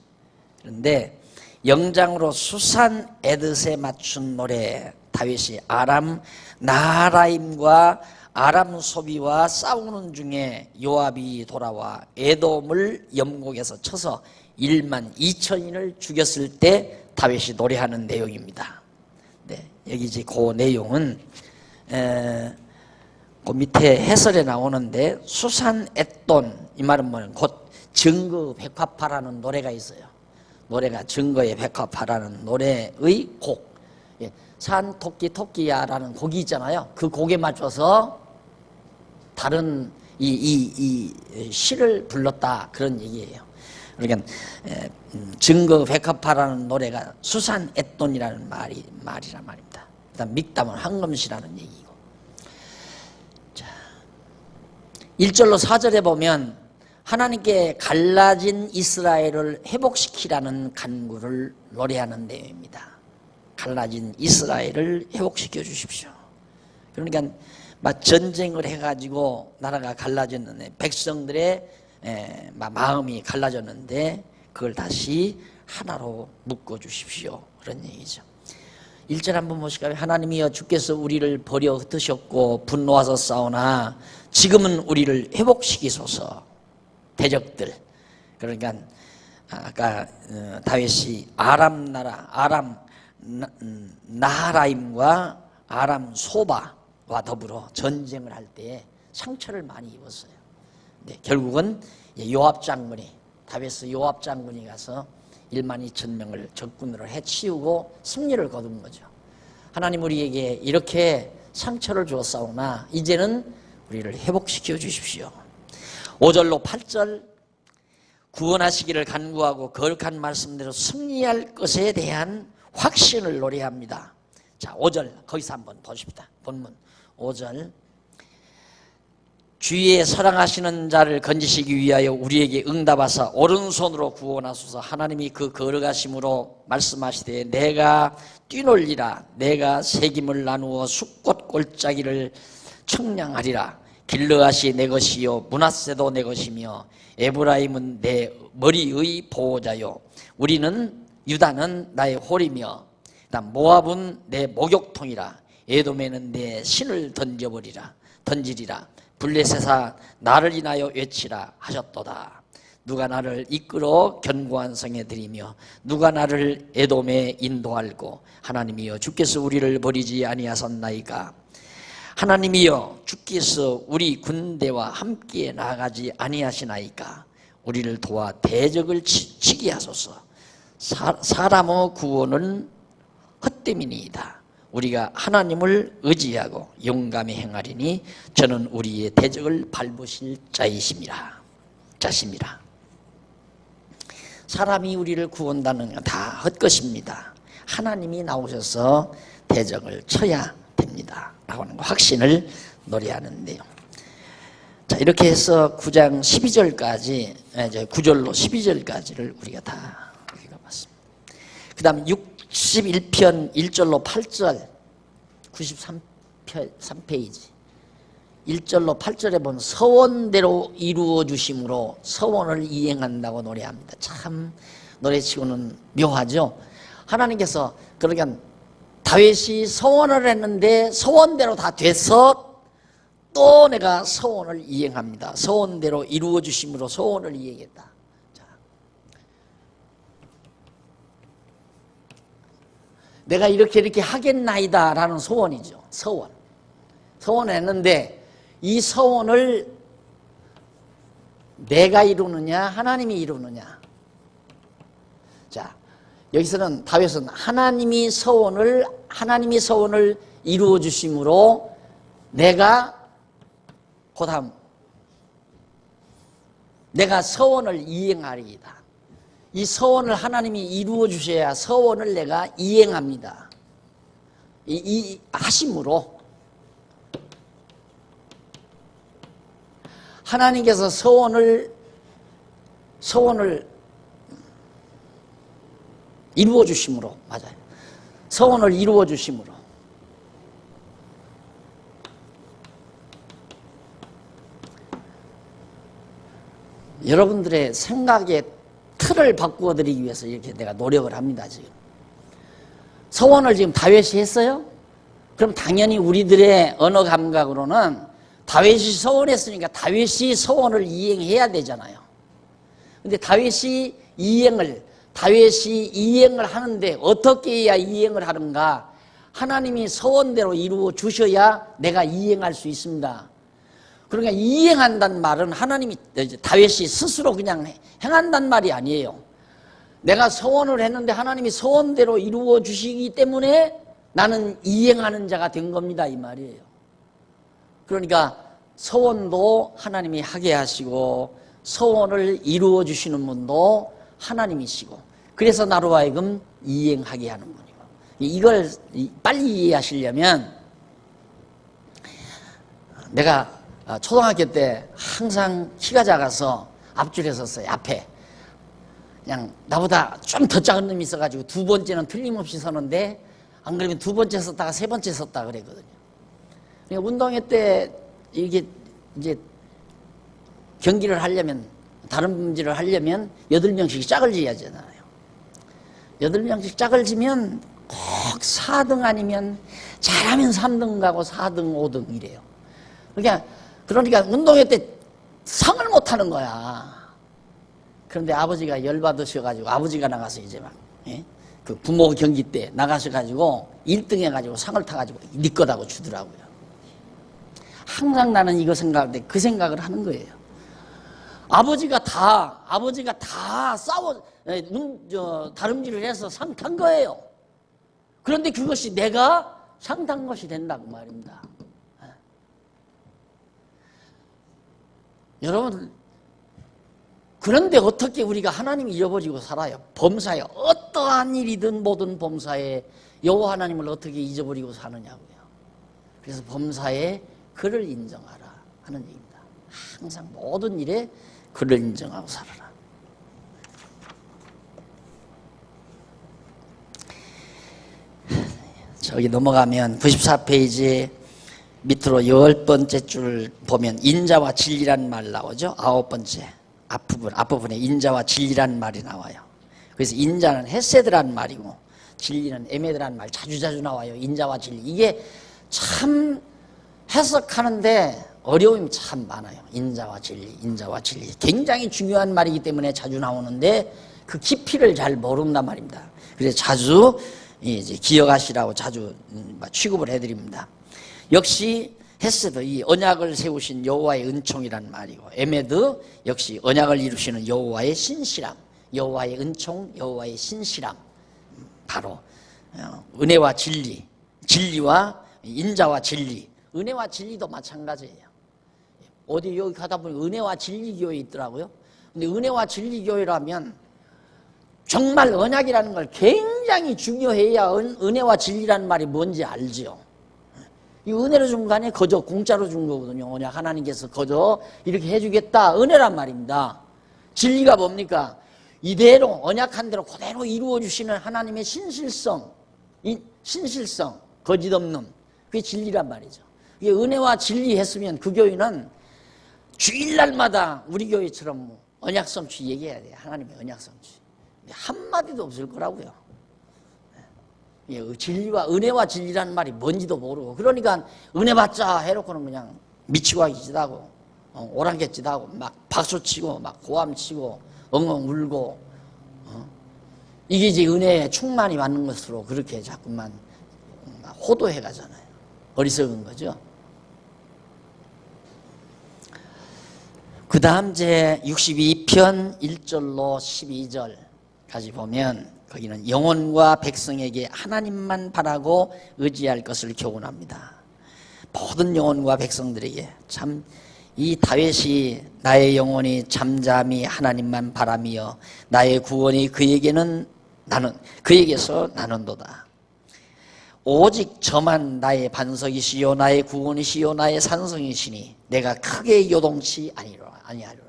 [SPEAKER 1] 그런데 영장으로 수산 에드스에 맞춘 노래, 다윗이 아람 나하라임과 아람 소비와 싸우는 중에 요압이 돌아와 에돔을 영곡에서 쳐서 1만 2천인을 죽였을 때 다윗이 노래하는 내용입니다. 네, 여기 이제 그 내용은 그 밑에 해설에 나오는데 수산 엣돈, 이 말은 뭐냐면 곧 증거 백화파라는 노래가 있어요. 노래가 증거의 백화파라는 노래의 곡. 예, 산 토끼 토끼야라는 곡이 있잖아요. 그 곡에 맞춰서 다른 이 시를 불렀다, 그런 얘기예요. 그러니까 증거 백합파라는 노래가 수산 엣돈이라는 말이란 말입니다. 그다음 믹담은 황금시라는 얘기고. 자, 1절로 4절에 보면 하나님께 갈라진 이스라엘을 회복시키라는 간구를 노래하는 내용입니다. 갈라진 이스라엘을 회복시켜 주십시오. 그러니까 막 전쟁을 해가지고 나라가 갈라졌는데, 백성들의 마음이 갈라졌는데 그걸 다시 하나로 묶어 주십시오, 그런 얘기죠. 1절 한번 보실까요? 하나님이여 주께서 우리를 버려 흩으셨고 분노하서 싸우나 지금은 우리를 회복시키소서. 대적들, 그러니까 아까 다윗이 아람 나라, 아람 나하라임과 아람 소바와 더불어 전쟁을 할 때 상처를 많이 입었어요. 네, 결국은 요압 장군이, 다윗의 요압 장군이 가서 1만 2천 명을 적군으로 해치우고 승리를 거둔 거죠. 하나님 우리에게 이렇게 상처를 주었사오나 이제는 우리를 회복시켜 주십시오. 5절로 8절 구원하시기를 간구하고 거룩한 말씀대로 승리할 것에 대한 확신을 노래합니다. 자, 5절 거기서 한번 보십시다. 본문 5절 주위에 사랑하시는 자를 건지시기 위하여 우리에게 응답하사 오른손으로 구원하소서. 하나님이 그 거룩하심으로 말씀하시되 내가 뛰놀리라. 내가 새김을 나누어 숫꽃 골짜기를 청량하리라. 길르앗이 내 것이요 므낫세도 내 것이며 에브라임은 내 머리의 보호자요 우리는 유다는 나의 홀이며 모압은 내 목욕통이라. 에돔에는 내 신을 던지리라. 블레셋아 나를 인하여 외치라 하셨도다. 누가 나를 이끌어 견고한 성에 들이며 누가 나를 에돔에 인도할고. 하나님이여 주께서 우리를 버리지 아니하셨나이까. 하나님이여 주께서 우리 군대와 함께 나아가지 아니하시나이까. 우리를 도와 대적을 치게 하소서. 사람의 구원은 헛됨이니이다. 우리가 하나님을 의지하고 용감히 행하리니 저는 우리의 대적을 밟으실 자이심이라. 사람이 우리를 구원다는 건 다 헛것입니다. 하나님이 나오셔서 대적을 쳐야 됩니다 라고 하는 확신을 노래하는 내용. 자, 이렇게 해서 9장 12절까지, 이제 9절로 12절까지를 우리가 다 읽어봤습니다. 그 다음 61편 1절로 8절 93페이지 1절로 8절에 보면 서원대로 이루어 주심으로 서원을 이행한다고 노래합니다. 참 노래치고는 묘하죠. 하나님께서 그러니까 다윗이 서원을 했는데 서원대로 다 돼서 또 내가 서원을 이행합니다. 서원대로 이루어 주심으로 서원을 이행했다. 자, 내가 이렇게 하겠나이다 라는 소원이죠. 서원을 했는데 이 서원을 내가 이루느냐 하나님이 이루느냐. 자, 여기서는 다윗은 하나님이 서원을 이루어 주심으로 내가 그다음 내가 서원을 이행하리이다. 이 서원을 하나님이 이루어 주셔야 서원을 내가 이행합니다. 이 하심으로 하나님께서 서원을 이루어 주심으로, 맞아요. 서원을 이루어 주심으로. 여러분들의 생각의 틀을 바꾸어 드리기 위해서 이렇게 내가 노력을 합니다, 지금. 서원을 지금 다윗이 했어요? 그럼 당연히 우리들의 언어 감각으로는 다윗이 서원했으니까 다윗이 서원을 이행해야 되잖아요. 근데 다윗이 이행을 하는데 어떻게 해야 이행을 하는가? 하나님이 서원대로 이루어 주셔야 내가 이행할 수 있습니다. 그러니까 이행한다는 말은 하나님이, 다윗이 스스로 그냥 행한다는 말이 아니에요. 내가 서원을 했는데 하나님이 서원대로 이루어 주시기 때문에 나는 이행하는 자가 된 겁니다, 이 말이에요. 그러니까 서원도 하나님이 하게 하시고 서원을 이루어 주시는 분도 하나님이시고, 그래서 나로 하여금 이행하게 하는 분이고. 이걸 빨리 이해하시려면, 내가 초등학교 때 항상 키가 작아서 앞줄에 섰어요. 앞에 그냥 나보다 좀 더 작은 놈이 있어가지고 두 번째는 틀림없이 서는데, 안 그러면 두 번째 섰다가 세 번째 섰다 그랬거든요. 그러니까 운동회 때 이게 이제 경기를 하려면, 다른 분지를 하려면 8명씩 짝을 지어야 하잖아요. 8명씩 짝을 지면 꼭 4등 아니면 잘하면 3등 가고 4등, 5등 이래요. 그러니까 운동회 때 상을 못 하는 거야. 그런데 아버지가 열받으셔가지고, 아버지가 나가서 이제 막, 그 부모 경기 때 나가셔가지고 1등 해가지고 상을 타가지고 네 거다고 주더라고요. 항상 나는 이거 생각하는데 그 생각을 하는 거예요. 아버지가 다 다름질을 해서 상 탄 거예요. 그런데 그것이 내가 상 탄 것이 된다고 말입니다. 여러분, 그런데 어떻게 우리가 하나님을 잊어버리고 살아요? 범사에 어떠한 일이든 모든 범사에 여호와 하나님을 어떻게 잊어버리고 사느냐고요. 그래서 범사에 그를 인정하라 하는 얘기입니다. 항상 모든 일에 그를 인정하고 살아라. 저기 넘어가면 94페이지 밑으로 10번째 줄 보면 인자와 진리라는 말 나오죠. 9번째 앞부분에 인자와 진리라는 말이 나와요. 그래서 인자는 헤세드라는 말이고 진리는 에메드라는 말 자주 나와요. 인자와 진리. 이게 참 해석하는데 어려움이 참 많아요. 인자와 진리. 굉장히 중요한 말이기 때문에 자주 나오는데 그 깊이를 잘 모른단 말입니다. 그래서 자주 이제 기억하시라고 자주 취급을 해드립니다. 역시 헤세드, 이 언약을 세우신 여호와의 은총이란 말이고, 에메드 역시 언약을 이루시는 여호와의 신실함, 여호와의 은총, 여호와의 신실함, 바로 은혜와 진리, 진리와 인자와 진리, 은혜와 진리도 마찬가지예요. 어디 여기 가다 보니 은혜와 진리 교회 있더라고요. 근데 은혜와 진리 교회라면 정말 언약이라는 걸 굉장히 중요해야 은혜와 진리라는 말이 뭔지 알지요. 이 은혜로 준 거 아니에요? 거저 공짜로 준 거거든요. 언약 하나님께서 거저 이렇게 해주겠다, 은혜란 말입니다. 진리가 뭡니까? 이대로 언약한 대로 그대로 이루어 주시는 하나님의 신실성, 거짓 없는, 그게 진리란 말이죠. 이게 은혜와 진리 했으면 그 교회는 주일날마다 우리 교회처럼 언약 성취 얘기해야 돼요. 하나님의 언약 성취. 한마디도 없을 거라고요. 진리와 은혜와 진리라는 말이 뭔지도 모르고, 그러니까 은혜 받자 해놓고는 그냥 미치광이짓 하고 오랑캐짓 하고 막 박수치고 막 고함치고 엉엉 울고, 이게 이제 은혜에 충만히 받는 것으로 그렇게 자꾸만 호도해 가잖아요. 어리석은 거죠. 그 다음 제 62편 1절로 12절까지 보면 거기는 영혼과 백성에게 하나님만 바라고 의지할 것을 교훈합니다. 모든 영혼과 백성들에게 참 이 다윗이 나의 영혼이 잠잠히 하나님만 바라며 나의 구원이 그에게서 나는도다. 오직 저만 나의 반석이시요 나의 구원이시요 나의 산성이시니 내가 크게 요동치 아니하리라.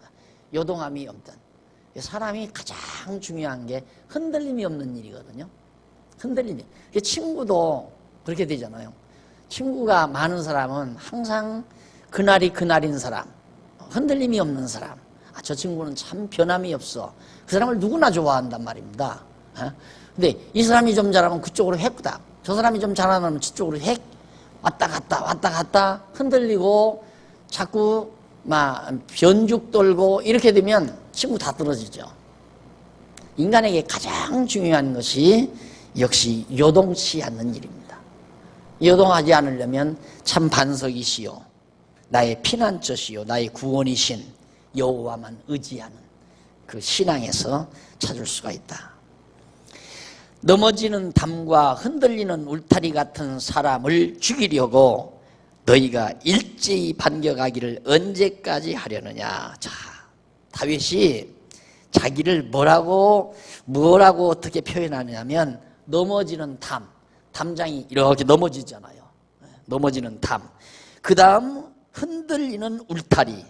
[SPEAKER 1] 요동함이 없던. 사람이 가장 중요한 게 흔들림이 없는 일이거든요. 흔들림이. 친구도 그렇게 되잖아요. 친구가 많은 사람은 항상 그날이 그날인 사람, 흔들림이 없는 사람. 저 친구는 참 변함이 없어. 그 사람을 누구나 좋아한단 말입니다. 근데 이 사람이 좀 잘하면 그쪽으로 했구다. 저 사람이 좀 잘하면 저쪽으로 왔다 갔다 흔들리고 자꾸 막 변죽 돌고 이렇게 되면 친구 다 떨어지죠. 인간에게 가장 중요한 것이 역시 요동치 않는 일입니다. 요동하지 않으려면 참 반석이시요 나의 피난처시요 나의 구원이신 여호와만 의지하는 그 신앙에서 찾을 수가 있다. 넘어지는 담과 흔들리는 울타리 같은 사람을 죽이려고 너희가 일제히 반격하기를 언제까지 하려느냐. 자, 다윗이 자기를 뭐라고 어떻게 표현하냐면 넘어지는 담장이 이렇게 넘어지잖아요. 넘어지는 담. 그 다음 흔들리는 울타리.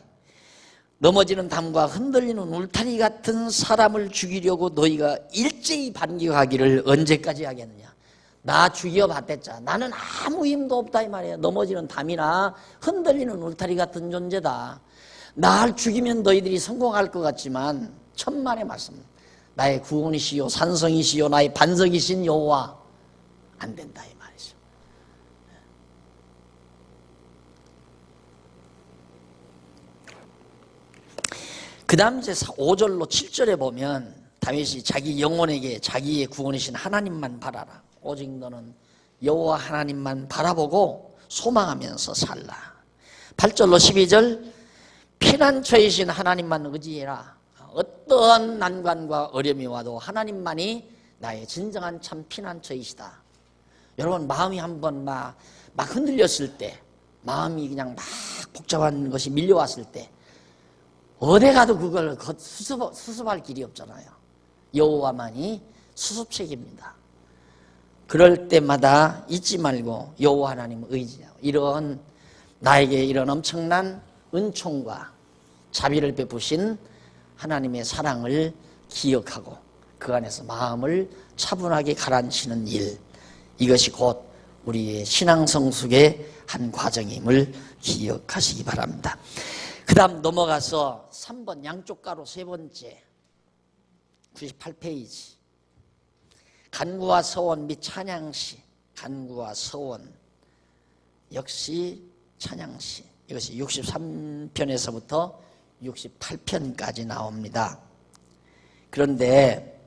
[SPEAKER 1] 넘어지는 담과 흔들리는 울타리 같은 사람을 죽이려고 너희가 일제히 반격하기를 언제까지 하겠느냐. 나 죽여봤댔자 나는 아무 힘도 없다 이 말이에요. 넘어지는 담이나 흔들리는 울타리 같은 존재다. 날 죽이면 너희들이 성공할 것 같지만 천만의 말씀. 나의 구원이시요 산성이시요 나의 반석이신 여호와 안 된다 이 말이죠. 그 다음 이제 5절로 7절에 보면 다윗이 자기 영혼에게 자기의 구원이신 하나님만 바라라. 오직 너는 여호와 하나님만 바라보고 소망하면서 살라. 8절로 12절 피난처이신 하나님만 의지해라. 어떤 난관과 어려움이 와도 하나님만이 나의 진정한 참 피난처이시다. 여러분 마음이 한번 막 흔들렸을 때, 마음이 그냥 막 복잡한 것이 밀려왔을 때 어디 가도 그걸 수습할 길이 없잖아요. 여호와만이 수습책입니다. 그럴 때마다 잊지 말고 여호와 하나님 의지하고 나에게 이런 엄청난 은총과 자비를 베푸신 하나님의 사랑을 기억하고 그 안에서 마음을 차분하게 가라앉히는 일, 이것이 곧 우리의 신앙 성숙의 한 과정임을 기억하시기 바랍니다. 그 다음 넘어가서 3번 양쪽 가로 세 번째 98페이지 간구와 서원 및 찬양시. 간구와 서원 역시 찬양시. 이것이 63편에서부터 68편까지 나옵니다. 그런데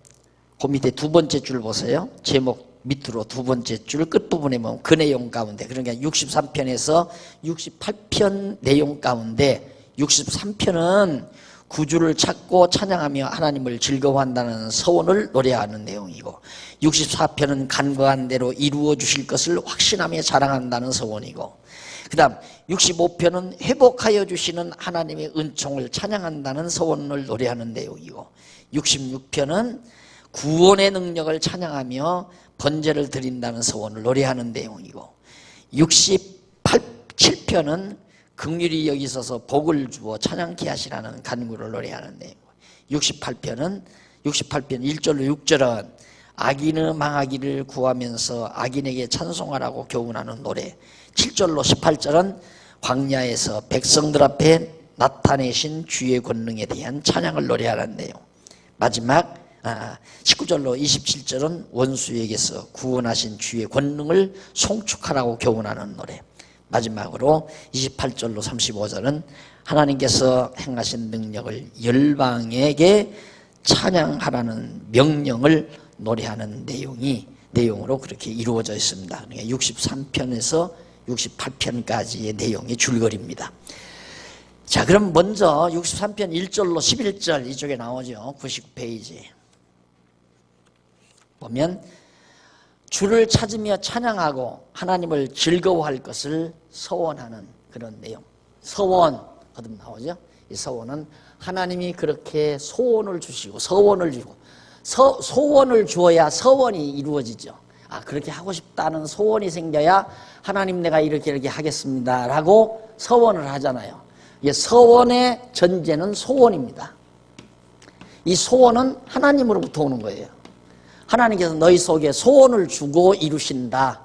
[SPEAKER 1] 그 밑에 두 번째 줄 보세요. 제목 밑으로 두 번째 줄 끝부분에 보면 그 내용 가운데, 그러니까 63편에서 68편 내용 가운데 63편은 구주를 찾고 찬양하며 하나님을 즐거워한다는 서원을 노래하는 내용이고, 64편은 간과한 대로 이루어 주실 것을 확신하며 자랑한다는 서원이고, 그 다음 65편은 회복하여 주시는 하나님의 은총을 찬양한다는 서원을 노래하는 내용이고, 66편은 구원의 능력을 찬양하며 번제를 드린다는 서원을 노래하는 내용이고, 67편은 긍휼히 여기셔서 복을 주어 찬양케 하시라는 간구를 노래하는 내용이고, 68편 1절로 6절은 악인의 망하기를 구하면서 악인에게 찬송하라고 교훈하는 노래, 7절로 18절은 광야에서 백성들 앞에 나타내신 주의 권능에 대한 찬양을 노래하는 내용, 마지막 19절로 27절은 원수에게서 구원하신 주의 권능을 송축하라고 교훈하는 노래, 마지막으로 28절로 35절은 하나님께서 행하신 능력을 열방에게 찬양하라는 명령을 노래하는 내용으로 그렇게 이루어져 있습니다. 그러니까 63편에서 68편까지의 내용이 줄거리입니다. 자, 그럼 먼저 63편 1절로 11절 이쪽에 나오죠. 99페이지 보면 주를 찾으며 찬양하고 하나님을 즐거워할 것을 서원하는 그런 내용. 서원, 거듭 나오죠. 이 서원은 하나님이 그렇게 소원을 주시고 서원을 주고 소원을 주어야 서원이 이루어지죠. 그렇게 하고 싶다는 소원이 생겨야 하나님 내가 이렇게 하겠습니다 라고 서원을 하잖아요. 서원의 전제는 소원입니다. 이 소원은 하나님으로부터 오는 거예요. 하나님께서 너희 속에 소원을 주고 이루신다.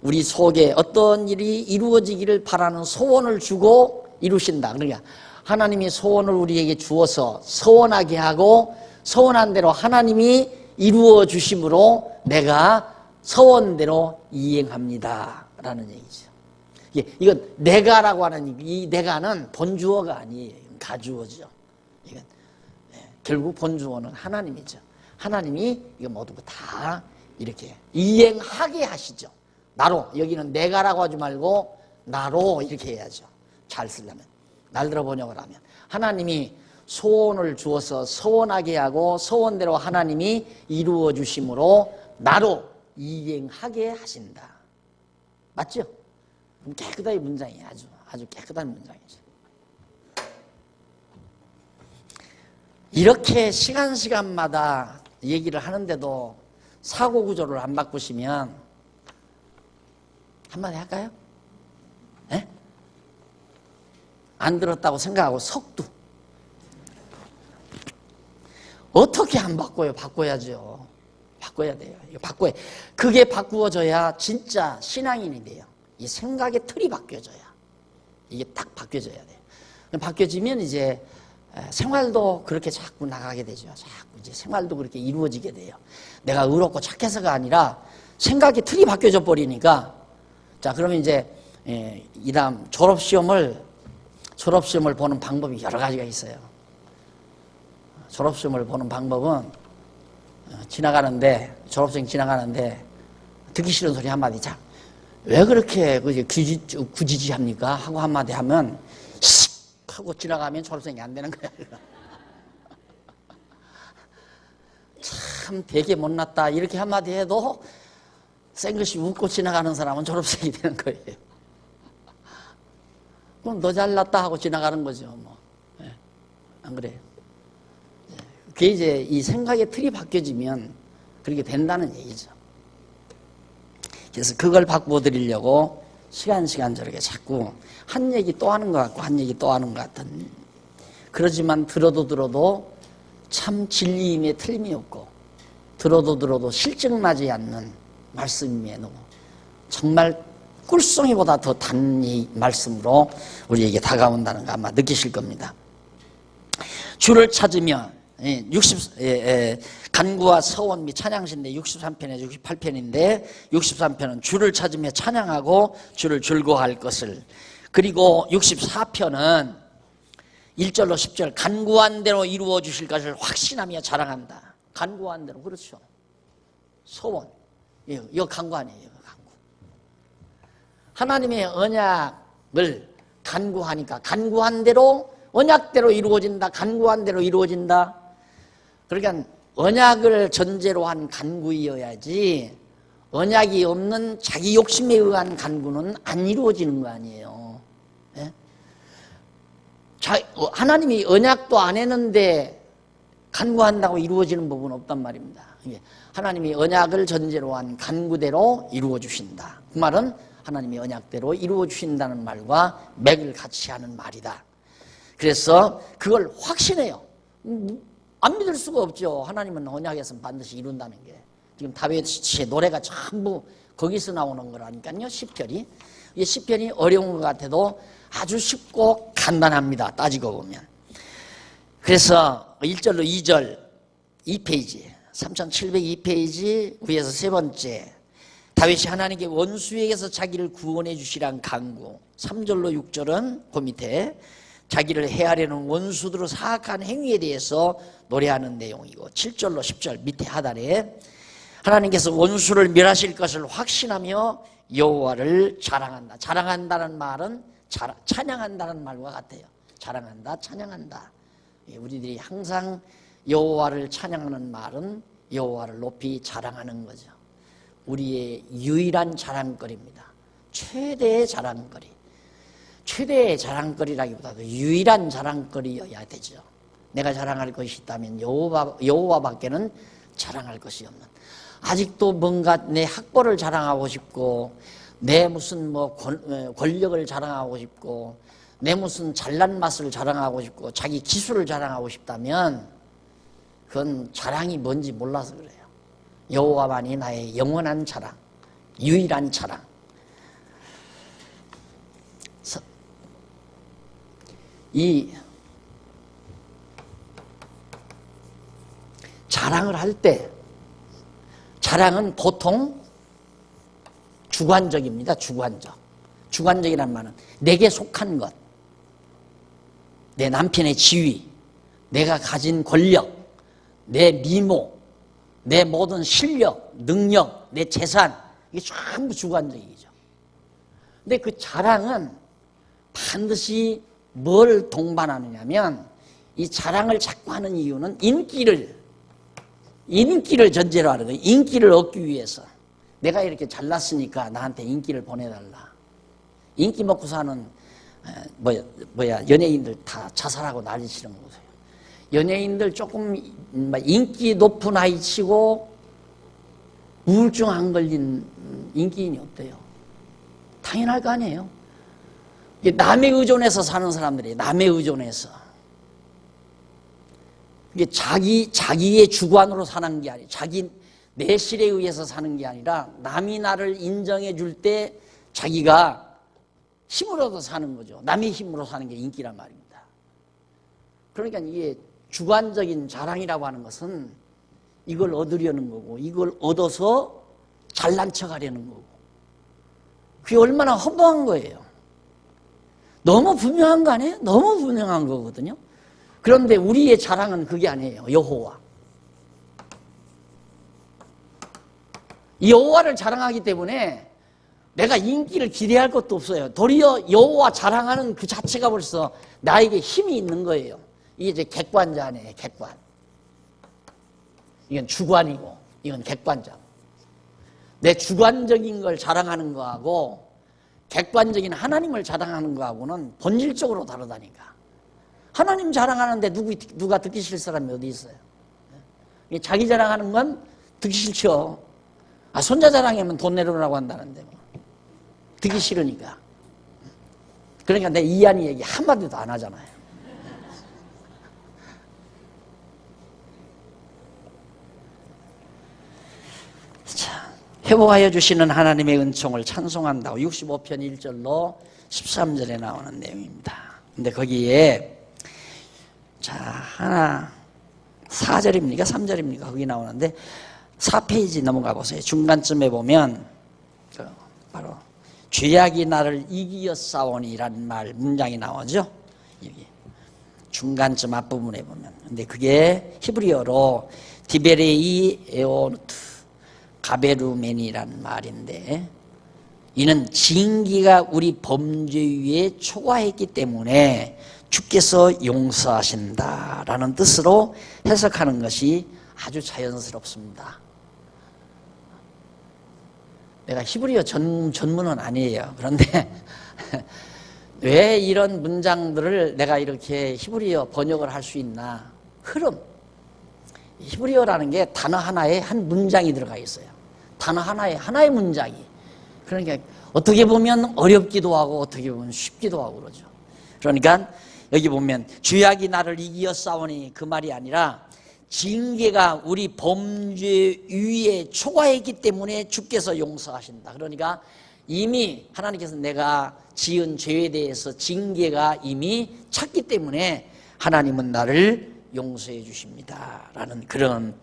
[SPEAKER 1] 우리 속에 어떤 일이 이루어지기를 바라는 소원을 주고 이루신다. 그러니까 하나님이 소원을 우리에게 주어서 서원하게 하고 서원한 대로 하나님이 이루어 주심으로 내가 서원대로 이행합니다 라는 얘기죠. 이건 내가라고 하는 이 내가는 본주어가 아니에요. 가주어죠. 이건 결국 본주어는 하나님이죠. 하나님이 이거 모두 다 이렇게 이행하게 하시죠. 나로, 여기는 내가라고 하지 말고 나로 이렇게 해야죠. 잘 쓰려면, 날들어 번역을 하면 하나님이 소원을 주어서 서원하게 하고 서원대로 하나님이 이루어 주심으로 나로 이행하게 하신다. 맞죠? 깨끗한 문장이에요. 아주 깨끗한 문장이죠. 이렇게 시간마다 얘기를 하는데도 사고 구조를 안 바꾸시면 한마디 할까요? 네? 안 들었다고 생각하고 석두. 어떻게 안 바꿔요? 바꿔야죠. 바꿔야 돼요. 이거 바꿔야. 그게 바꾸어져야 진짜 신앙인이 돼요. 이 생각의 틀이 바뀌어져야. 이게 딱 바뀌어져야 돼요. 바뀌어지면 이제 생활도 그렇게 자꾸 나가게 되죠. 자꾸 이제 생활도 그렇게 이루어지게 돼요. 내가 의롭고 착해서가 아니라 생각의 틀이 바뀌어져 버리니까. 자, 그러면 이제 이 다음 졸업시험을 보는 방법이 여러 가지가 있어요. 졸업시험을 보는 방법은 졸업생 지나가는데 듣기 싫은 소리 한마디, 자, 왜 그렇게 구지지합니까? 하고 한마디 하면 씩 하고 지나가면 졸업생이 안 되는 거야. 참 되게 못났다 이렇게 한마디 해도 쌩긋이 웃고 지나가는 사람은 졸업생이 되는 거예요. 그럼 너 잘났다 하고 지나가는 거죠. 안 그래요? 그게 이제 이 생각의 틀이 바뀌어지면 그렇게 된다는 얘기죠. 그래서 그걸 바꿔드리려고 시간 저렇게 자꾸 한 얘기 또 하는 것 같고 한 얘기 또 하는 것 같은, 그러지만 들어도 참 진리임에 틀림이 없고 들어도 실증나지 않는 말씀임에도 정말 꿀송이보다 더 단 이 말씀으로 우리에게 다가온다는 거 아마 느끼실 겁니다. 주를 찾으며 간구와 서원 및 찬양신데 63편에 68편인데 63편은 주를 찾으며 찬양하고 주를 즐거워할 것을, 그리고 64편은 1절로 10절 간구한 대로 이루어 주실 것을 확신하며 자랑한다. 간구한 대로, 그렇죠. 소원, 이거 간구 아니에요. 이거 간구. 하나님의 언약을 간구하니까 간구한 대로 언약대로 이루어진다. 간구한 대로 이루어진다. 그러니까 언약을 전제로 한 간구이어야지 언약이 없는 자기 욕심에 의한 간구는 안 이루어지는 거 아니에요. 예? 하나님이 언약도 안 했는데 간구한다고 이루어지는 법은 없단 말입니다. 하나님이 언약을 전제로 한 간구대로 이루어 주신다. 그 말은 하나님이 언약대로 이루어 주신다는 말과 맥을 같이 하는 말이다. 그래서 그걸 확신해요. 안 믿을 수가 없죠. 하나님은 언약에서는 반드시 이룬다는 게. 지금 다윗의 노래가 전부 거기서 나오는 거라니까요. 시편이. 이 시편이 어려운 것 같아도 아주 쉽고 간단합니다. 따지고 보면. 그래서 1절로 2절 2페이지 3702페이지 위에서 세 번째, 다윗이 하나님께 원수에게서 자기를 구원해 주시란 간구. 3절로 6절은 그 밑에 자기를 해하려는 원수들의 사악한 행위에 대해서 노래하는 내용이고, 7절로 10절 밑에 하단에 하나님께서 원수를 멸하실 것을 확신하며 여호와를 자랑한다. 자랑한다는 말은 찬양한다는 말과 같아요. 자랑한다, 찬양한다. 우리들이 항상 여호와를 찬양하는 말은 여호와를 높이 자랑하는 거죠. 우리의 유일한 자랑거리입니다. 최대의 자랑거리. 최대의 자랑거리라기보다도 유일한 자랑거리여야 되죠. 내가 자랑할 것이 있다면 여호와밖에는 자랑할 것이 없는. 아직도 뭔가 내 학벌을 자랑하고 싶고, 내 무슨 뭐 권력을 자랑하고 싶고, 내 무슨 잘난 맛을 자랑하고 싶고, 자기 기술을 자랑하고 싶다면 그건 자랑이 뭔지 몰라서 그래요. 여호와만이 나의 영원한 자랑, 유일한 자랑. 이 자랑을 할 때, 자랑은 보통 주관적입니다. 주관적이란 말은 내게 속한 것, 내 남편의 지위, 내가 가진 권력, 내 미모, 내 모든 실력, 능력, 내 재산, 이게 전부 주관적이죠. 근데 그 자랑은 반드시 뭘 동반하느냐면, 이 자랑을 자꾸 하는 이유는 인기를 전제로 하는 거예요. 인기를 얻기 위해서. 내가 이렇게 잘났으니까 나한테 인기를 보내달라. 인기 먹고 사는 연예인들 다 자살하고 난리치는 거 보세요. 연예인들 조금 인기 높은 아이 치고 우울증 안 걸린 인기인이 없대요. 당연할 거 아니에요. 남에 의존해서 사는 사람들이, 남에 의존해서. 이게 자기의 주관으로 사는 게 아니라, 자기 내실에 의해서 사는 게 아니라, 남이 나를 인정해 줄 때 자기가 힘을 얻어 사는 거죠. 남의 힘으로 사는 게 인기란 말입니다. 그러니까 이게 주관적인 자랑이라고 하는 것은 이걸 얻으려는 거고, 이걸 얻어서 잘난 척 하려는 거고, 그게 얼마나 허무한 거예요. 너무 분명한 거 아니에요? 너무 분명한 거거든요. 그런데 우리의 자랑은 그게 아니에요. 여호와. 이 여호와를 자랑하기 때문에 내가 인기를 기대할 것도 없어요. 도리어 여호와 자랑하는 그 자체가 벌써 나에게 힘이 있는 거예요. 이게 이제 객관자네요. 객관. 이건 주관이고, 이건 객관자. 내 주관적인 걸 자랑하는 거하고 객관적인 하나님을 자랑하는 거하고는 본질적으로 다르다니까. 하나님 자랑하는데 누가 듣기 싫을 사람이 어디 있어요? 자기 자랑하는 건 듣기 싫죠. 손자 자랑하면 돈 내놓으라고 한다는데 뭐. 듣기 싫으니까. 그러니까 내 이한이 얘기 한마디도 안 하잖아요. 자, 회복하여 주시는 하나님의 은총을 찬송한다고 65편 1절로 13절에 나오는 내용입니다. 근데 거기에 4절입니까? 3절입니까? 거기 나오는데 4페이지 넘어가 보세요. 중간쯤에 보면 바로 죄악이 나를 이기었사오니라는 문장이 나오죠. 여기 중간쯤 앞부분에 보면. 근데 그게 히브리어로 디베레이 에오누트 가베루멘이라는 말인데, 이는 징계가 우리 범죄 위에 초과했기 때문에 주께서 용서하신다라는 뜻으로 해석하는 것이 아주 자연스럽습니다. 내가 히브리어 전문은 아니에요. 그런데 왜 이런 문장들을 내가 이렇게 히브리어 번역을 할 수 있나? 흐름. 히브리어라는 게 단어 하나에 한 문장이 들어가 있어요. 단어 하나의 문장이. 그러니까 어떻게 보면 어렵기도 하고 어떻게 보면 쉽기도 하고 그러죠. 그러니까 여기 보면 죄악이 나를 이기었사오니 그 말이 아니라 징계가 우리 범죄 위에 초과했기 때문에 주께서 용서하신다. 그러니까 이미 하나님께서 내가 지은 죄에 대해서 징계가 이미 찼기 때문에 하나님은 나를 용서해 주십니다 라는 그런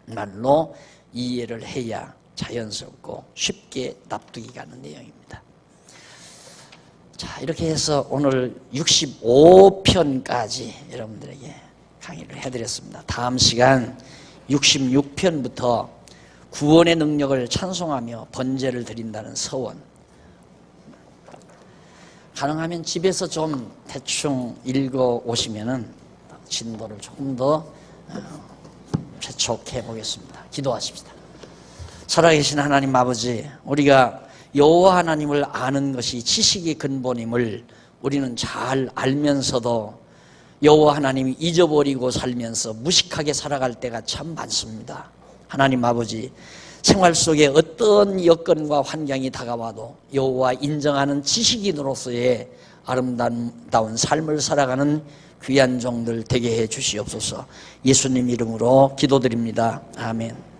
[SPEAKER 1] 말로 이해를 해야 자연스럽고 쉽게 납득이 가는 내용입니다. 자, 이렇게 해서 오늘 65편까지 여러분들에게 강의를 해드렸습니다. 다음 시간 66편부터 구원의 능력을 찬송하며 번제를 드린다는 서원. 가능하면 집에서 좀 대충 읽어 오시면은 진도를 조금 더 재촉해 보겠습니다. 기도하십시다. 살아계신 하나님 아버지, 우리가 여호와 하나님을 아는 것이 지식의 근본임을 우리는 잘 알면서도 여호와 하나님이 잊어버리고 살면서 무식하게 살아갈 때가 참 많습니다. 하나님 아버지, 생활 속에 어떤 여건과 환경이 다가와도 여호와 인정하는 지식인으로서의 아름다운 삶을 살아가는 귀한 종들 되게 해 주시옵소서. 예수님 이름으로 기도드립니다. 아멘.